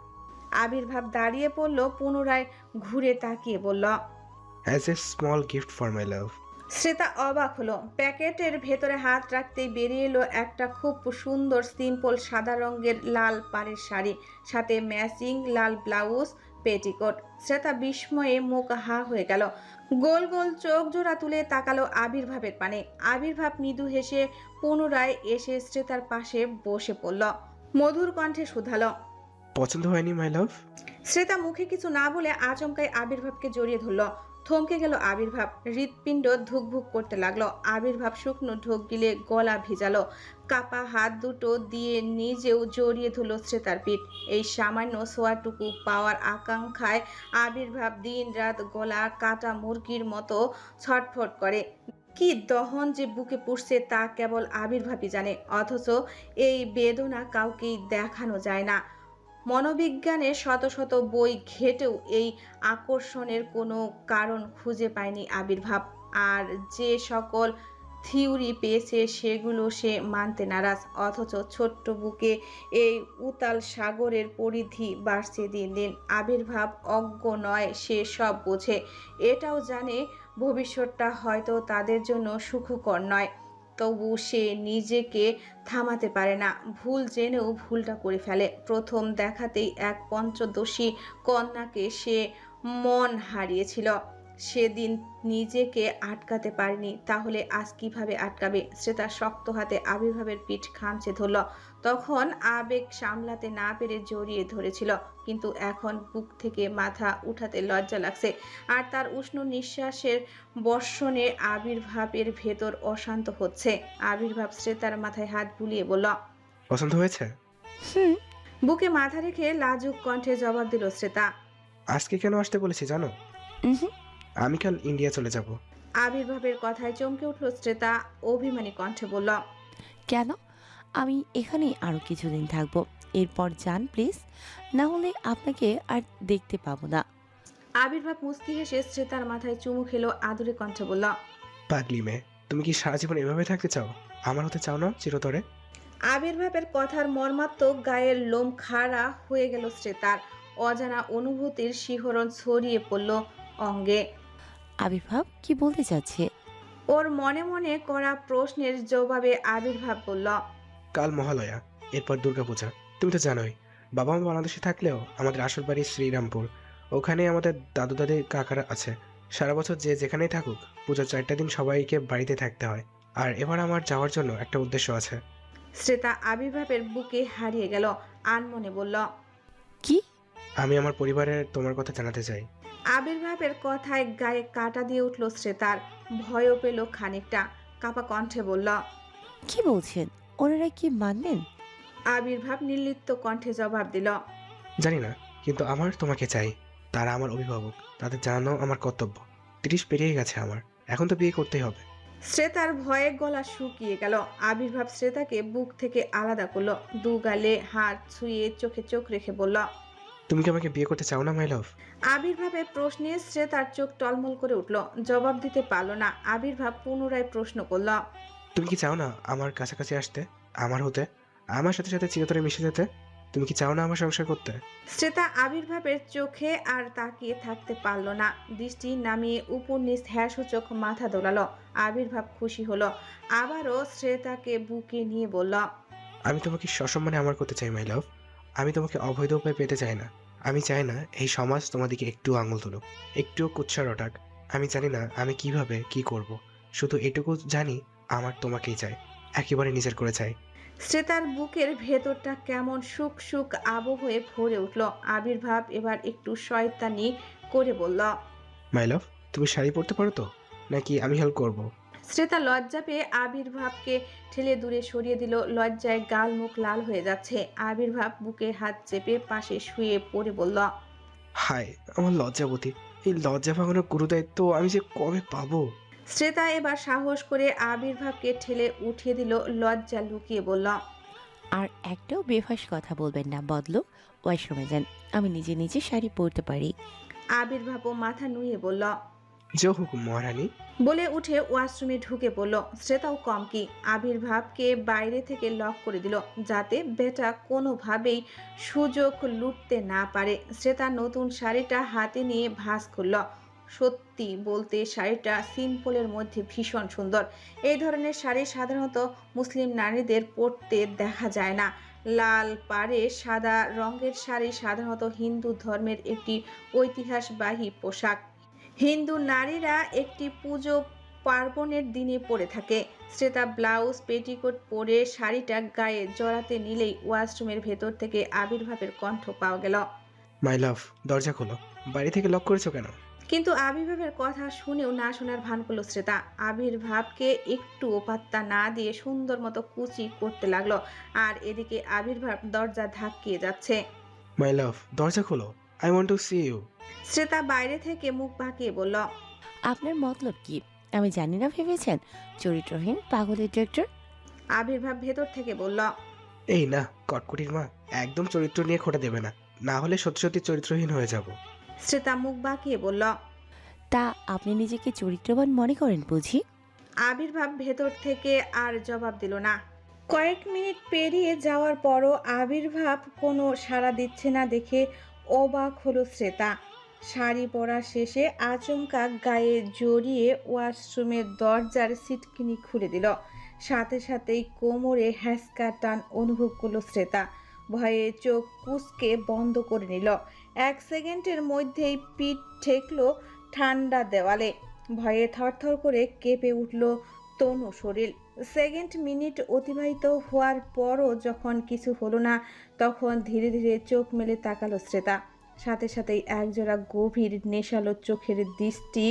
আবির্ভাব দাঁড়িয়ে পড়ল, পুনরায় ঘুরে তাকিয়ে বলল, as a small gift for my love. Shreta অবাক হলো। প্যাকেটের ভেতরে হাত রাখতেই বেরিয়ে এলো একটা খুব সুন্দর সিম্পল সাদা রঙের লাল পাড়ের শাড়ি, সাথে ম্যাচিং লাল ব্লাউজ, পেটিকোট। শ্রেতা বিস্ময়ে মুখ হা হয়ে গেল। গোল গোল চোখ জোড়া তুলে তাকালো আবির্ভাবের পানে। আবির্ভাব মৃদু হেসে পুনরায় এসে শ্রেতার পাশে বসে পড়ল। মধুর কণ্ঠে শুধালো, পছন্দ হয়নি মাই লাভ? শ্রেতা মুখে কিছু না বলে আচমকাই আবির্ভাবকে জড়িয়ে ধরল। থমকে গেল আবির্ভাব। হৃৎপিণ্ড ধুকভুক করতে লাগলো। আবির্ভাব শুকনো ঢোক গিলে গলা ভিজালো। কাপা হাত দুটো দিয়ে নিজেও জড়িয়ে ধরল শ্রেতার পিঠ। এই সামান্য সোয়াটুকু পাওয়ার আকাঙ্ক্ষায় আবির্ভাব দিন রাত গলা কাটা মুরগির মতো ছটফট করে। কি দহন যে বুকে পুষছে তা কেবল আবির্ভাবই জানে, অথচ এই বেদনা কাউকেই দেখানো যায় না। মনোবিজ্ঞানে শত শত বই ঘেটেও এই আকর্ষণের কোনো কারণ খুঁজে পায়নি আবির্ভাব। আর যে সকল থিওরি পেয়েছে সেগুলো সে মানতে নারাজ। অথচ ছোট্ট বুকে এই উতাল সাগরের পরিধি বাড়ছে দিন দিন। আবির্ভাব অজ্ঞ নয়, সে সব বোঝে। এটাও জানে ভবিষ্যৎটা হয়তো তাদের জন্য সুখকর নয়। তবু সে নিজেকে থামাতে পারে না। ভুল জেনেও ভুলটা করে ফেলে। প্রথম দেখাতেই এক পঞ্চদোষী কন্যাকে সে মন হারিয়েছিল। সেদিন নিজেকে আটকাতে পারেনি, তাহলে আজ কিভাবে আটকাবে? শ্রেতা শক্ত হাতে আবির্ভাবের পিঠ খামচে ধরল। তখন আবেগ সামলাতে না পেরে জড়িয়ে ধরেছিল, কিন্তু এখন বুক থেকে মাথা উঠাতে লজ্জা লাগছে। আর তার উষ্ণ নিঃশ্বাসের বর্ষণে আবির্ভাবের ভেতর অশান্ত হচ্ছে। আবির্ভাব শ্রেতার মাথায় হাত বুলিয়ে বলল, পছন্দ হয়েছে? বুকে মাথা রেখে লাজুক কণ্ঠে জবাব দিল শ্রেতা। আজকে কেন আসতে বলেছি জানো? আমি কাল ইন্ডিয়া চলে যাব। আবির্ভাবের কথায় চমকে উঠল শ্রেতা। অভিমানী কণ্ঠে বলল, কেন? আমি এখানেই আরও কিছুদিন থাকবো, এরপর যান প্লিজ, না হলে আপনাকে আর দেখতে পাবো না। আবির্ভাব মুস্কি হেসে শ্রেতার মাথায় চুমু খেলো। আদুরে কণ্ঠে বলল, পাগলি মেয়ে, তুমি কি সারা জীবন এভাবে থাকতে চাও? আমার হতে চাও না চিরতরে? আবির্ভাবের কথার মর্মাত্মক গায়ের লোম খাড়া হয়ে গেল শ্রেতার। অজানা অনুভূতির শিহরণ ছড়িয়ে পড়ল অঙ্গে। আবির্ভাব কি বলতে চাচ্ছে? ওর মনে মনে করা প্রশ্নের জবাবে আবির্ভাব বলল, কাল মহালয়া, এরপর দুর্গাপূজা। তুমি তো জানোই বাবা মা বাংলাদেশে থাকলেও আমাদের আসল বাড়ি শ্রীরামপুর। ওখানে আমাদের দাদু দাদি কাকারা আছে। সারা বছর যে যেখানেই থাকুক, পুজোর 4টা দিন সবাইকে বাড়িতে থাকতে হয়। আর এবার আমার যাওয়ার জন্য একটা উদ্দেশ্য আছে। শ্রেতা আবির্ভাবের বুকে হারিয়ে গেল। আনমনে বলল, কি? আমি আমার পরিবারের তোমার কথা জানাতে চাই। আবির্ভাবের কথায় গায়ে কাটা দিয়ে উঠল শ্রেতার। ভয়ও পেল খানিকটা। কাপা কণ্ঠে বলল, কি বলছেন? ওনারা কি মানবেন? আবির্ভাব নির্লিপ্ত কণ্ঠে জবাব দিল, জানি না, কিন্তু আমার তোমাকে চাই। তারা আমার অভিভাবক, তাদের জানানো আমার কর্তব্য। 30 পেরিয়ে গেছে আমার, এখন তো বিয়ে করতেই হবে। শ্রেতার ভয়ে গলা শুকিয়ে গেল। আবির্ভাব শ্রেতাকে বুক থেকে আলাদা করলো। দু গালে হাত ছুঁয়ে চোখে চোখ রেখে বলল, তুমি কি আমাকে বিয়ে করতে চাও না মাই লাভ? আবির্ভাবের প্রশ্নে শ্রেতার চোখ টলমল করে উঠল। জবাব দিতে পারল না। আবির্ভাব পুনরায় প্রশ্ন করল, তুমি কি চাও না আমার কাছাকাছি আসতে, আমার হতে, আমার সাথে সাথে চিরতরে মিশে যেতে? তুমি কি চাও না আমার সংসার করতে? শ্রেতা আবির্ভাবের চোখে আর তাকিয়ে থাকতে পারল না। দৃষ্টি নামিয়ে উপর নিচ হ্যাঁ সূচক মাথা দোলালো। আবির্ভাব খুশি হলো। আবারও শ্রেতাকে বুকে নিয়ে বলল, আমি তোমাকে সসম্মানে আমার করতে চাই মাই লাভ। আমি তোমাকে অবৈধ উপায় পেতে চাই না। আমি চাই না এই সমাজ তোমাদিকে একটু আঙুল তুলুক, একটুও কুচ্ছা রটাক। আমি জানি না আমি কিভাবে কি করব, শুধু এটুকু জানি আমার তোমাকেই চাই, একেবারে নিজের করে চাই। শ্রেতার বুকের ভেতরটা কেমন সুখ সুখ আবহ হয়ে ভরে উঠল। আবির্ভাব এবার একটু শয়তানি করে বলল, মাই লাভ, তুমি শাড়ি পরতে পারো তো, নাকি আমি হেল্প করব? শ্রেতা লজ্জা পেয়ে আবির্ভাবকে ঠেলে দূরে সরিয়ে দিল। লজ্জায় গাল মুখ লাল হয়ে যাচ্ছে। আবির্ভাব বুকে হাত চেপে পাশে শুয়ে পড়ে বলল, হায় আমার লজ্জাবতী, এই লজ্জা ভাঙানোর গুরুদায়িত্ব আমি যে কবে পাবো? শ্রেতা এবার সাহস করে আবির্ভাবকে ঠেলে উঠিয়ে দিল। লজ্জা লুকিয়ে বলল, আর একটাও বেফাস কথা বলবেন না, বদলো ওয়াশরুমে যান, আমি নিজে নিজে শাড়ি পরতে পারি। আবির্ভাবও মাথা নুয়ে বলল, যে হুকুম মহারানী। বলে উঠে ওয়াশরুমে ঢুকে পড়ল। শ্রেতাও কম কি, আবির্ভাবকে বাইরে থেকে লক করে দিল, যাতে বেটা কোনোভাবেই সুযোগ লুটতে না পারে। শ্রেতা নতুন শাড়িটা হাতে নিয়ে ভাঁজ করল। সত্যি বলতে শাড়িটা সিম্পলের মধ্যে ভীষণ সুন্দর। এই ধরনের শাড়ি সাধারণত মুসলিম নারীদের পরতে দেখা যায় না। লাল পাড়ে সাদা রঙের শাড়ি সাধারণত হিন্দু ধর্মের একটি ঐতিহাসবাহী পোশাক। হিন্দু নারীরা একটি পুজো পার্বণের দিনে পরে থাকে। শ্রেতা ব্লাউজ পেটিকোট পরে শাড়িটা গায়ে জড়াতে নিলেই ওয়াশরুমের ভেতর থেকে আবির্ভাবের কণ্ঠ পাওয়া গেল। মাই লাভ, দরজা খোলো। বাড়ি থেকে লক করেছো কেন? কিন্তু আবির্ভাবের কথা শুনেও না শোনার ভান করল শ্রেতা। আবির্ভাবকে একটুও পাত্তা না দিয়ে সুন্দর মতো কুচি করতে লাগলো, আর এদিকে আবির্ভাব দরজা ধাক্কিয়ে যাচ্ছে। মাই লাভ, দরজা খোলো। I want to see you. Shreta বাইরে থেকে মুখ বাঁকিয়ে বলল, আপনার মতলব কি? আমি জানি না ভেবেছেন চরিত্রহীন পাগলের ডিরেক্টর? আবির্ভাব ভেতর থেকে বলল, এই না কটকটির মা, একদম চরিত্র নিয়ে খোটা দেবে না, না হলে সত্যি সত্যি চরিত্রহীন হয়ে যাব। শ্রেতা মুখ বাঁকিয়ে বলল, তা আপনি নিজেকে চরিত্রবান মনে করেন বুঝি? আবির্ভাব ভেতর থেকে আর জবাব দিল না। কয়েক মিনিট পেরিয়ে যাওয়ার পরও আবির্ভাব কোনো সাড়া দিচ্ছে না দেখে অবাক হলো শ্রেতা। শাড়ি পরা শেষে আচমকা গায়ে জড়িয়ে ওয়াশরুমের দরজার সিটকিনি খুলে দিল। সাথে সাথেই কোমরে হ্যাঁচকা টান অনুভব করলো শ্রেতা। ভয়ে চোখ কুঁচকে বন্ধ করে নিল। 1 সেকেন্ডের মধ্যেই পিঠ ঠেকলো ঠান্ডা দেওয়ালে। ভয়ে থরথর করে কেঁপে উঠল তনু শরীর। সেকেন্ড মিনিট অতিবাহিত হওয়ার পরও যখন কিছু হলো না, তখন ধীরে ধীরে চোখ মেলে তাকালো শ্রেতা। সাথে সাথেই একজোড়া গভীর নেশালো চোখের দৃষ্টি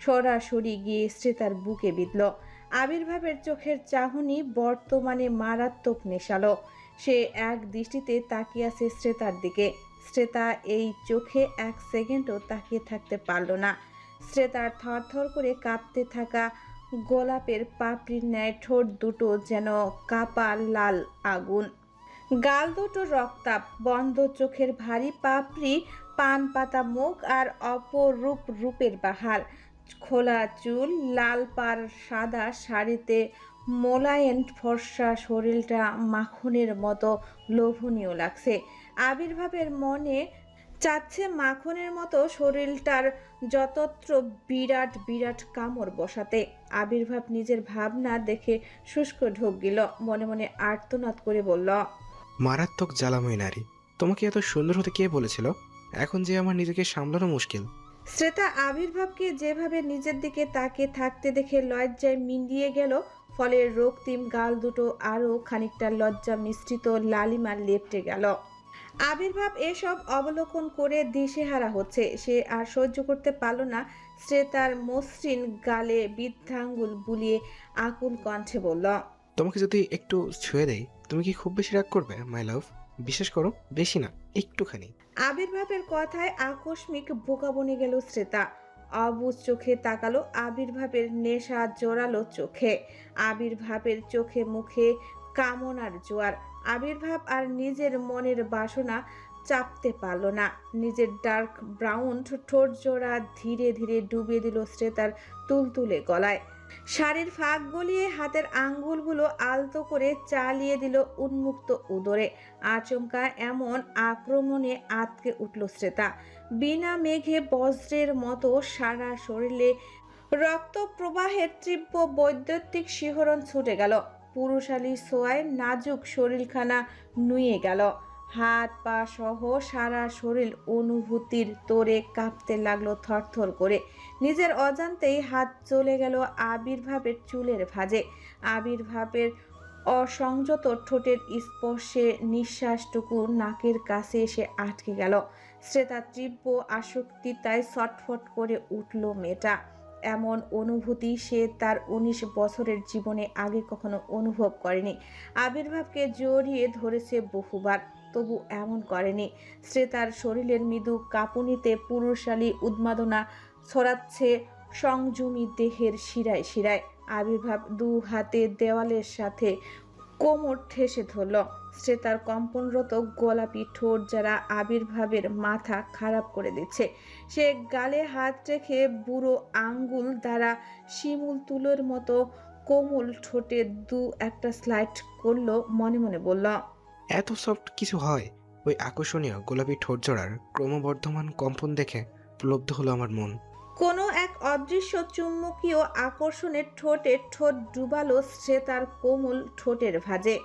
সরাসরি গিয়ে শ্রেতার বুকে বিঁধল। আবির্ভাবের চোখের চাহনি বর্তমানে মারাত্মক নেশালো। সে এক দৃষ্টিতে তাকিয়ে আছে শ্রেতার দিকে। শ্রেতা এই চোখে 1 সেকেন্ডও তাকিয়ে থাকতে পারল না। শ্রেতার থরথর করে কাঁপতে থাকা গোলাপের পাপড়ির ন্যায় ঠোঁট দুটো যেন কাপা লাল আগুন, গাল দুটো রক্তাভ, বন্ধ চোখের ভারী পাপড়ি, পান পাতা মুখ আর অপরূপ রূপের বাহার। খোলা চুল, লাল পাড় সাদা শাড়িতে মোলায়েম ফর্সা শরীরটা মাখনের মতো লোভনীয় লাগছে। আবির্ভাবের মনে চাচ্ছে মাখনের মতো শরীরটার যতত্র বিরাট বিরাট কামড় বসাতে। আবির্ভাব নিজের ভাবনা দেখে শুষ্ক ঢোক গেল। মনে মনে আর্তনাদ করে বলল, মারাত্মক জ্বালাময় নারী, তোমাকে এত সুন্দর হতে কে বলেছিল? এখন যে আমার নিজেকে সামলানো মুশকিল। শ্রেতা আবির্ভাবকে যেভাবে নিজের দিকে তাকিয়ে থাকতে দেখে লজ্জায় মিলিয়ে গেল। ফলে রক্তিম গাল দুটো আরও খানিকটা লজ্জা মিশ্রিত লালিমা লেপটে গেল। আবির্ভাব এসব অবলোকন করে দিশেহারা হচ্ছে। সে আর সহ্য করতে পারল না। শ্রেতার মসৃণ গালে বৃদ্ধাঙ্গুল বুলিয়ে আকুল কণ্ঠে বলল, তোমাকে যদি একটু ছুঁয়ে দেই, তুমি কি খুব বেশি রাগ করবে মাই লাভ? বিশেষ করো, বেশি না, একটুখানি। আবির্ভাবের কথায় আকস্মিক বোকা বনে গেল শ্রেতা। অবুঝ চোখে তাকালো আবির্ভাবের নেশা জোরালো চোখে। আবির্ভাবের চোখে মুখে কামনার জোয়ার। আবির্ভাব আর নিজের মনের বাসনা চাপতে পারল না। নিজের ডার্ক ব্রাউন ঠোঁট জোড়া ধীরে ধীরে ডুবে দিল শ্রেতার তুলতুলে গলায়। শাড়ির ফাঁক গলিয়ে হাতের আঙ্গুলগুলো আলতো করে চালিয়ে দিল উন্মুক্ত উদরে। আচমকা এমন আক্রমণে আতকে উঠল শ্রেতা। বিনা মেঘে বজ্রের মতো সারা শরীরে রক্ত প্রবাহের তীব্র বৈদ্যুতিক শিহরণ ছুটে গেল। পুরুষালী সোয়ায় নাজুক শরীরখানা নুয়ে গেল। হাত পা সহ সারা শরীর অনুভূতির তোড়ে কাঁপতে লাগলো থরথর করে। নিজের অজান্তেই হাত চলে গেল আবির্ভাবের চুলের ভাঁজে। আবির্ভাবের অসংযত ঠোঁটের স্পর্শে নিঃশ্বাসটুকু নাকের কাছে এসে আটকে গেল। শ্রেতার তীব্র আসক্তি তাই ছটফট করে উঠল মেয়েটা। এমন অনুভূতি সে তার 19 বছরের জীবনে আগে কখনো অনুভব করেনি। আবির্ভাবকে জড়িয়ে ধরেছে বহুবার, তবু এমন করেনি। শ্রেতার শরীরের মৃদু কাঁপুনিতে পুরুষালী উন্মাদনা ছড়াচ্ছে সংযমী দেহের শিরায় শিরায়। আবির্ভাব 2 হাতে দেওয়ালের সাথে কোমর ঠেসে ধরল। শ্রেতার কম্পনরত গোলাপি ঠোঁট যারা আবির্ভাবের মাথা খারাপ করে দিচ্ছে। সে গালে হাত রেখে বুড়ো আঙ্গুল দ্বারা শিমুল তুলোর মতো কোমল ঠোঁটে 2-1টা স্লাইড করলো। মনে মনে বলল, এত সফট কিছু হয়? ওই আকর্ষণীয় গোলাপি ঠোঁট জোড়ার ক্রমবর্ধমান কম্পন দেখে প্রলব্ধ হলো আমার মন। কোনো এক অদৃশ্য চুম্বকীয় আকর্ষণের ঠোঁটে ঠোঁট ডুবালো শ্রেতার কোমল ঠোঁটের ভাঁজে।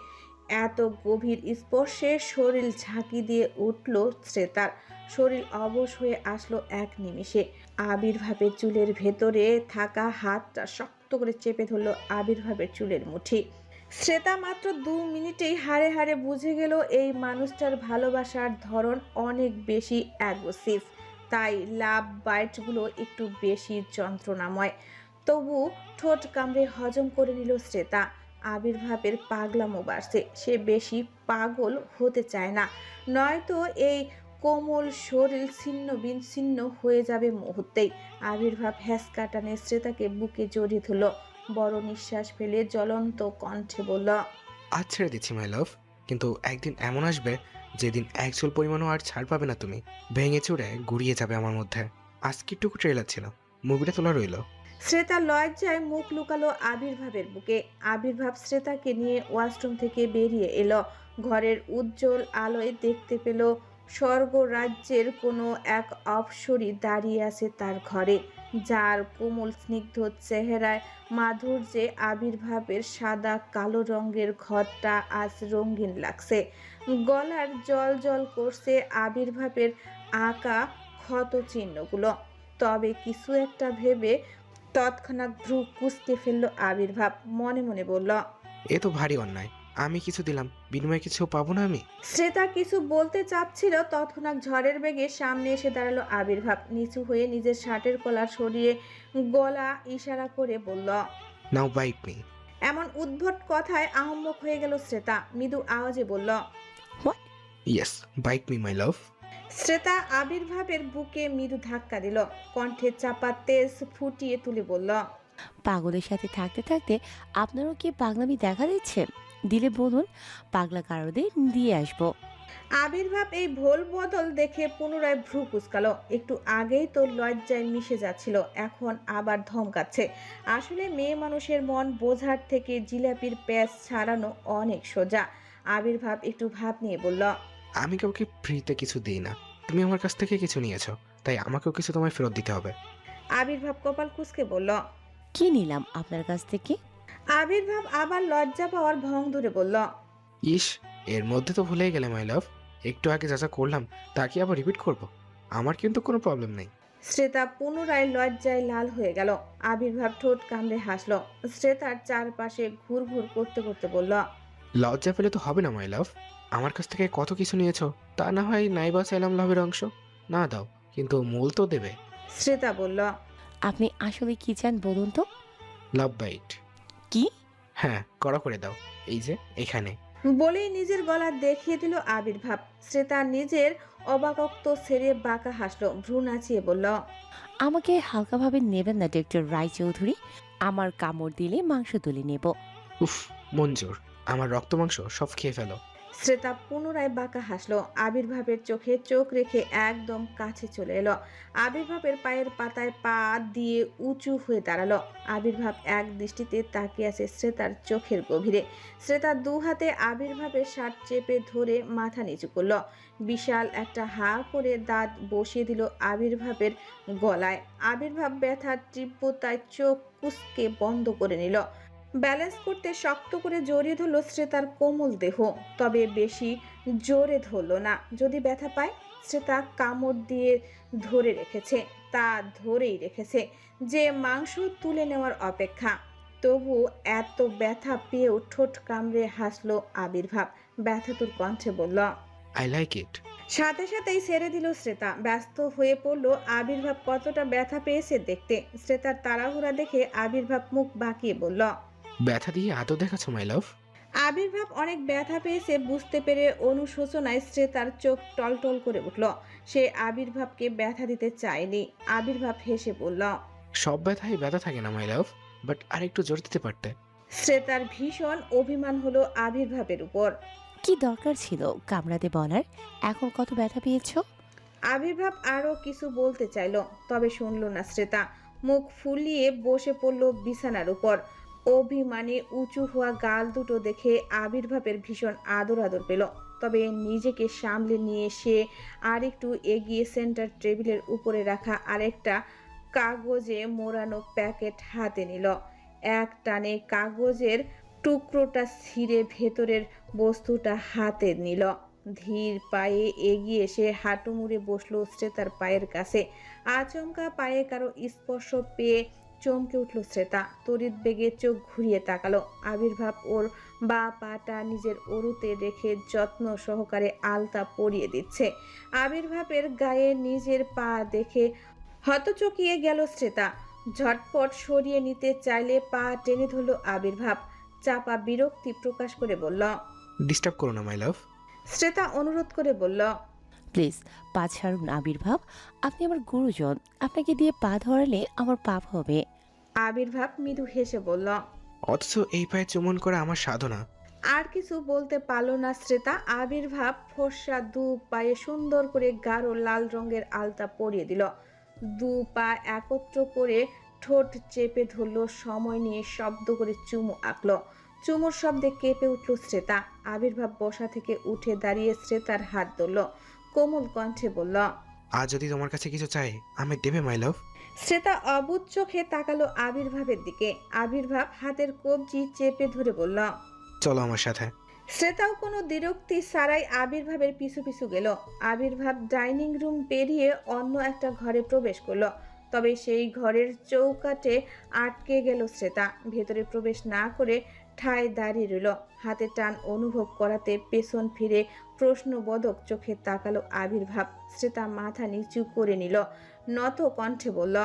এত গভীর স্পর্শে শরীর ঝাঁকি দিয়ে উঠল শ্রেতার। শরীর অবশ হয়ে আসলো এক নিমিষে। আবির্ভাবের চুলের ভেতরে থাকা হাতটা শক্ত করে চেপে ধরল আবির্ভাবের চুলের মুঠি। শ্রেতা মাত্র 2 মিনিটেই হাড়ে হাড়ে বুঝে গেল এই মানুষটার ভালোবাসার ধরন অনেক বেশি অ্যাগ্রেসিভ। তাই লাভ বাইটগুলো একটু বেশি যন্ত্রণাময়। তবু ঠোঁট কামড়ে হজম করে নিল শ্রেতা। আবির্ভাবের পাগলামো বাড়ছে। সে বেশি পাগল হতে চায় না, নয়তো এই কোমল শরীর ছিন্ন বিচ্ছিন্ন হয়ে যাবে মুহূর্তেই। আবির্ভাব হ্যাঁচকা টানে শ্রেতাকে বুকে জড়িয়ে ধরল। বড় নিঃশ্বাস ফেলে জ্বলন্ত কণ্ঠে বলল, আজ ছেড়ে দিচ্ছি মাই লাভ, কিন্তু একদিন এমন আসবে যেদিন একচুল পরিমাণও আর ছাড় পাবে না তুমি। ভেঙে চুড়ে গুড়িয়ে যাবে আমার মধ্যে। আজকে টুকু ট্রেলার ছিল, মুভিটা তোলা রইল। শ্রেতা লজ্জায় মুখ লুকালো আবির্ভাবের বুকে। আবির্ভাব শ্রেতাকে নিয়ে ওয়াশরুম থেকে বেরিয়ে এলো। ঘরের উজ্জ্বল আলোয় দেখতে পেল স্বর্গ রাজ্যের কোনো এক অপ্সরী দাঁড়িয়ে আছে তার ঘরে, যার কোমল স্নিগ্ধ চেহারায় মাধুর্যে আবির্ভাবের সাদা কালো রঙের ঘরটা আজ রঙিন লাগছে। গলার জল জল করছে আবির্ভাবের আঁকা ক্ষত চিহ্নগুলো। তবে কিছু একটা ভেবে তৎক্ষণাৎ ভ্রু কুঁচকে ফেলল আবির্ভাব। মনে মনে বলল, এ তো ভারী অন্যায়। আমি কিছু দিলাম, বিনিময়ে কিছু পাবো না আমি? শ্রেতা কিছু বলতে চাচ্ছিল, তৎক্ষণাৎ ঝড়ের বেগে সামনে এসে দাঁড়ালো আবির্ভাব। নিচু হয়ে নিজের শার্টের কলার সরিয়ে গলা ইশারা করে বলল, নাও বাইট মি। এমন উদ্ভট কথায় আহম্মক হয়ে গেল শ্রেতা। মৃদু আওয়াজে বলল, yes, byte me my love. Shreta আবির্ভাবের বুকে মৃদু ধাক্কা দিল। কণ্ঠে চাপা তেজ ফুটিয়ে তুলে বলল, পাগলের সাথে থাকতে থাকতে আপনারও কি পাগলামি দেখা দিচ্ছে? দিলে বলুন, পাগলা কারোদের দিয়ে আসবো। আবির্ভাব এই ভোল বদল দেখে পুনরায় ভ্রু কুঁচকালো। একটু আগেই তো লজ্জায় মিশে যাচ্ছিল, এখন আবার ধমকাচ্ছে। আসলে মেয়ে মানুষের মন বোঝার থেকে জিলাপির প্যাঁচ ছাড়ানো অনেক সোজা। আবির্ভাব একটু ভাব নিয়ে বলল, আমি কাউকে ফ্রিতে কিছু দিই না। তুমি আমার কাছ থেকে কিছু নিয়েছো, তাই আমাকেও কিছু তোমায় ফেরত দিতে হবে। আবির্ভাব কপাল কুঁচকে বলল, কি নিলাম আপনার কাছ থেকে? আবির্ভাব আবার লজ্জা পাওয়ার ভং ধরে বলল, ইস, এর মধ্যে তো ভুলেই গেলে মাই লাভ। একটু আগে যা যা করলাম তা কি আবার রিপিট করব? আমার কিন্তু কোনো প্রবলেম নেই। শ্রেতা পুনরায় লজ্জায় লাল হয়ে গেল। আবির্ভাব ঠোঁট কামড়ে হাসল। শ্রেতার চারপাশে ঘুর ঘুর করতে করতে বলল, লজ্জা পেলে তো হবে না মাই লাভ। আমার কাছ থেকে কত কিছু নিয়েছো, তা না হয় নাইবা চাইলাম লাভের অংশ। না দাও, কিন্তু মূল তো দেবে। শ্রেতা বলল, আপনি আসলে কি চান বলুন তো? Love bite. কি? হ্যাঁ, কড়া করে দাও, এই যে এখানে। বলেই নিজের গলা দেখিয়ে দিল আবির্ভাব। শ্রেতা নিজের অবাকত্ব ছেড়ে বাঁকা হাসলো, ভ্রু নাচিয়ে বলল, আমাকে হালকাভাবে নেবেন না ডক্টর রায়চৌধুরী। আমার কামড় দিলে মাংস তুলে নেব। উফ, মঞ্জুর, আমার রক্ত মাংস সব খেয়ে ফেলো। শ্রেতা পুনরায় বাঁকা হাসলো। আবির্ভাবের চোখে চোখ রেখে একদম কাছে চলে এলো। আবির্ভাবের পায়ের পাতায় পা দিয়ে উঁচু হয়ে দাঁড়ালো। আবির্ভাব এক দৃষ্টিতে তাকিয়ে আছে শ্রেতার চোখের গভীরে। শ্রেতা 2 হাতে আবির্ভাবের শার্ট চেপে ধরে মাথা নিচু করলো। বিশাল একটা হা করে দাঁত বসিয়ে দিল আবির্ভাবের গলায়। আবির্ভাব ব্যথার তীব্রতায় চোখ কুঁচকে বন্ধ করে নিল। ব্যালেন্স করতে শক্ত করে জড়িয়ে ধরল শ্রেতার কোমল দেহ, তবে বেশি জোরে ধরল না। যদি ব্যথা পায়, শ্রেতা কামড় দিয়ে ধরে রেখেছে, তা ধরেই রেখেছে, যে মাংস তুলে নেওয়ার অপেক্ষা। তবু এত ব্যথা পেয়েও ঠোঁট কামড়ে হাসলো আবির্ভাব। ব্যথাতুর কণ্ঠে বলল, আই লাইক ইট। সাথে সাথেই ছেড়ে দিল শ্রেতা। ব্যস্ত হয়ে পড়লো আবির্ভাব কতটা ব্যথা পেয়েছে দেখতে। শ্রেতার তাড়াহুড়া দেখে আবির্ভাব মুখ বাঁকিয়ে বলল, ব্যথা দিয়ে আদৌ দেখাচ্ছো মাই লাভ? আবির্ভাব অনেক ব্যথা পেয়েছে বুঝতে পেরে অনুশোচনায় শ্রেতার চোখ টলটল করে উঠল। সে আবির্ভাবকে ব্যথা দিতে চায়নি। আবির্ভাব হেসে বলল, সব ব্যথাই ব্যথা থাকে না মাই লাভ, বাট আর একটু জোর দিতে পারতে। শ্রেতার ভীষণ অভিমান হলো আবির্ভাবের উপর। কি দরকার ছিল কামড়াতে বলার? এখন কত ব্যথা পেয়েছো? আবির্ভাব আরো কিছু বলতে চাইল, তবে শুনল না শ্রেতা। মুখ ফুলিয়ে বসে পড়ল বিছানার উপর। অভিমানে উঁচু হওয়া গাল দুটো দেখে আবির্ভাবের ভীষণ আদর আদর পেল। তবে নিজেকে সামলে নিয়ে সে আরেকটু এগিয়ে সেন্টার টেবিলের উপরে রাখা আরেকটা কাগজে মোড়ানো প্যাকেট হাতে নিল। এক টানে কাগজের টুকরোটা ছিঁড়ে ভেতরের বস্তুটা হাতে নিল। ধীর পায়ে এগিয়ে এসে হাঁটু মুড়ে বসলো শ্রেতার পায়ের কাছে। আচমকা পায়ে কারো স্পর্শ পেয়ে চমকে উঠল শ্রেতা। তড়িৎ বেগে চোখ ঘুরিয়ে তাকালো। আবির্ভাব ওর বা পাটা নিজের অরুতে রেখে যত্ন সহকারে আলতা পরিয়ে দিচ্ছে। আবির্ভাবের গায়ে নিজের পা দেখে হতচকিয়ে গেল শ্রেতা। ঝটপট সরিয়ে নিতে চাইলে পা টেনে ধরল আবির্ভাব। চাপা বিরক্তি প্রকাশ করে বলল, ডিস্টার্ব করো না মাই লাভ। শ্রেতা অনুরোধ করে বলল, প্লিজ পা ছাড়ুন আবির্ভাব, আপনি আমার গুরুজন, আপনাকে দিয়ে পা ধরালে আমার পাপ হবে। আবির্ভাব মৃদু হেসে বলল। অথচ এই পায়ে চুমন করা আমার সাধনা। আর কিছু বলতে পারল না শ্রেতা। আবির্ভাব ফর্সা দু পায়ে সুন্দর করে গাঢ় লাল রঙের আলতা পরিয়ে দিল। দু পা একত্র করে ঠোঁট চেপে ধরল। সময় নিয়ে শব্দ করে চুমু আঁকল। চুমুর শব্দে কেঁপে উঠল শ্রেতা। আবির্ভাব বসা থেকে উঠে দাঁড়িয়ে শ্রেতার হাত ধরল। কোমল কণ্ঠে বলল, আজ যদি তোমার কাছে কিছু চাই আমি দেবে মাই লাভ। শ্রেতা অবুঝ চোখে তাকালো আবির্ভাবের দিকে। আবির্ভাব হাতের কবজি চেপে ধরে বলল, চলো আমার সাথে। শ্রেতাও কোনো বিরক্তি ছাড়াই আবির্ভাবের পিছু পিছু গেল। আবির্ভাব ডাইনিং রুম পেরিয়ে অন্য একটা ঘরে প্রবেশ করলো। তবে সেই ঘরের চৌকাঠে আটকে গেল শ্রেতা। ভেতরে প্রবেশ না করে ঠায় দাঁড়িয়ে রইল। হাতে টান অনুভব করাতে পেছন ফিরে প্রশ্নবোধক চোখে তাকালো আবির্ভাব। শ্রেতা মাথা নিচু করে নিল। নত কণ্ঠে বলল,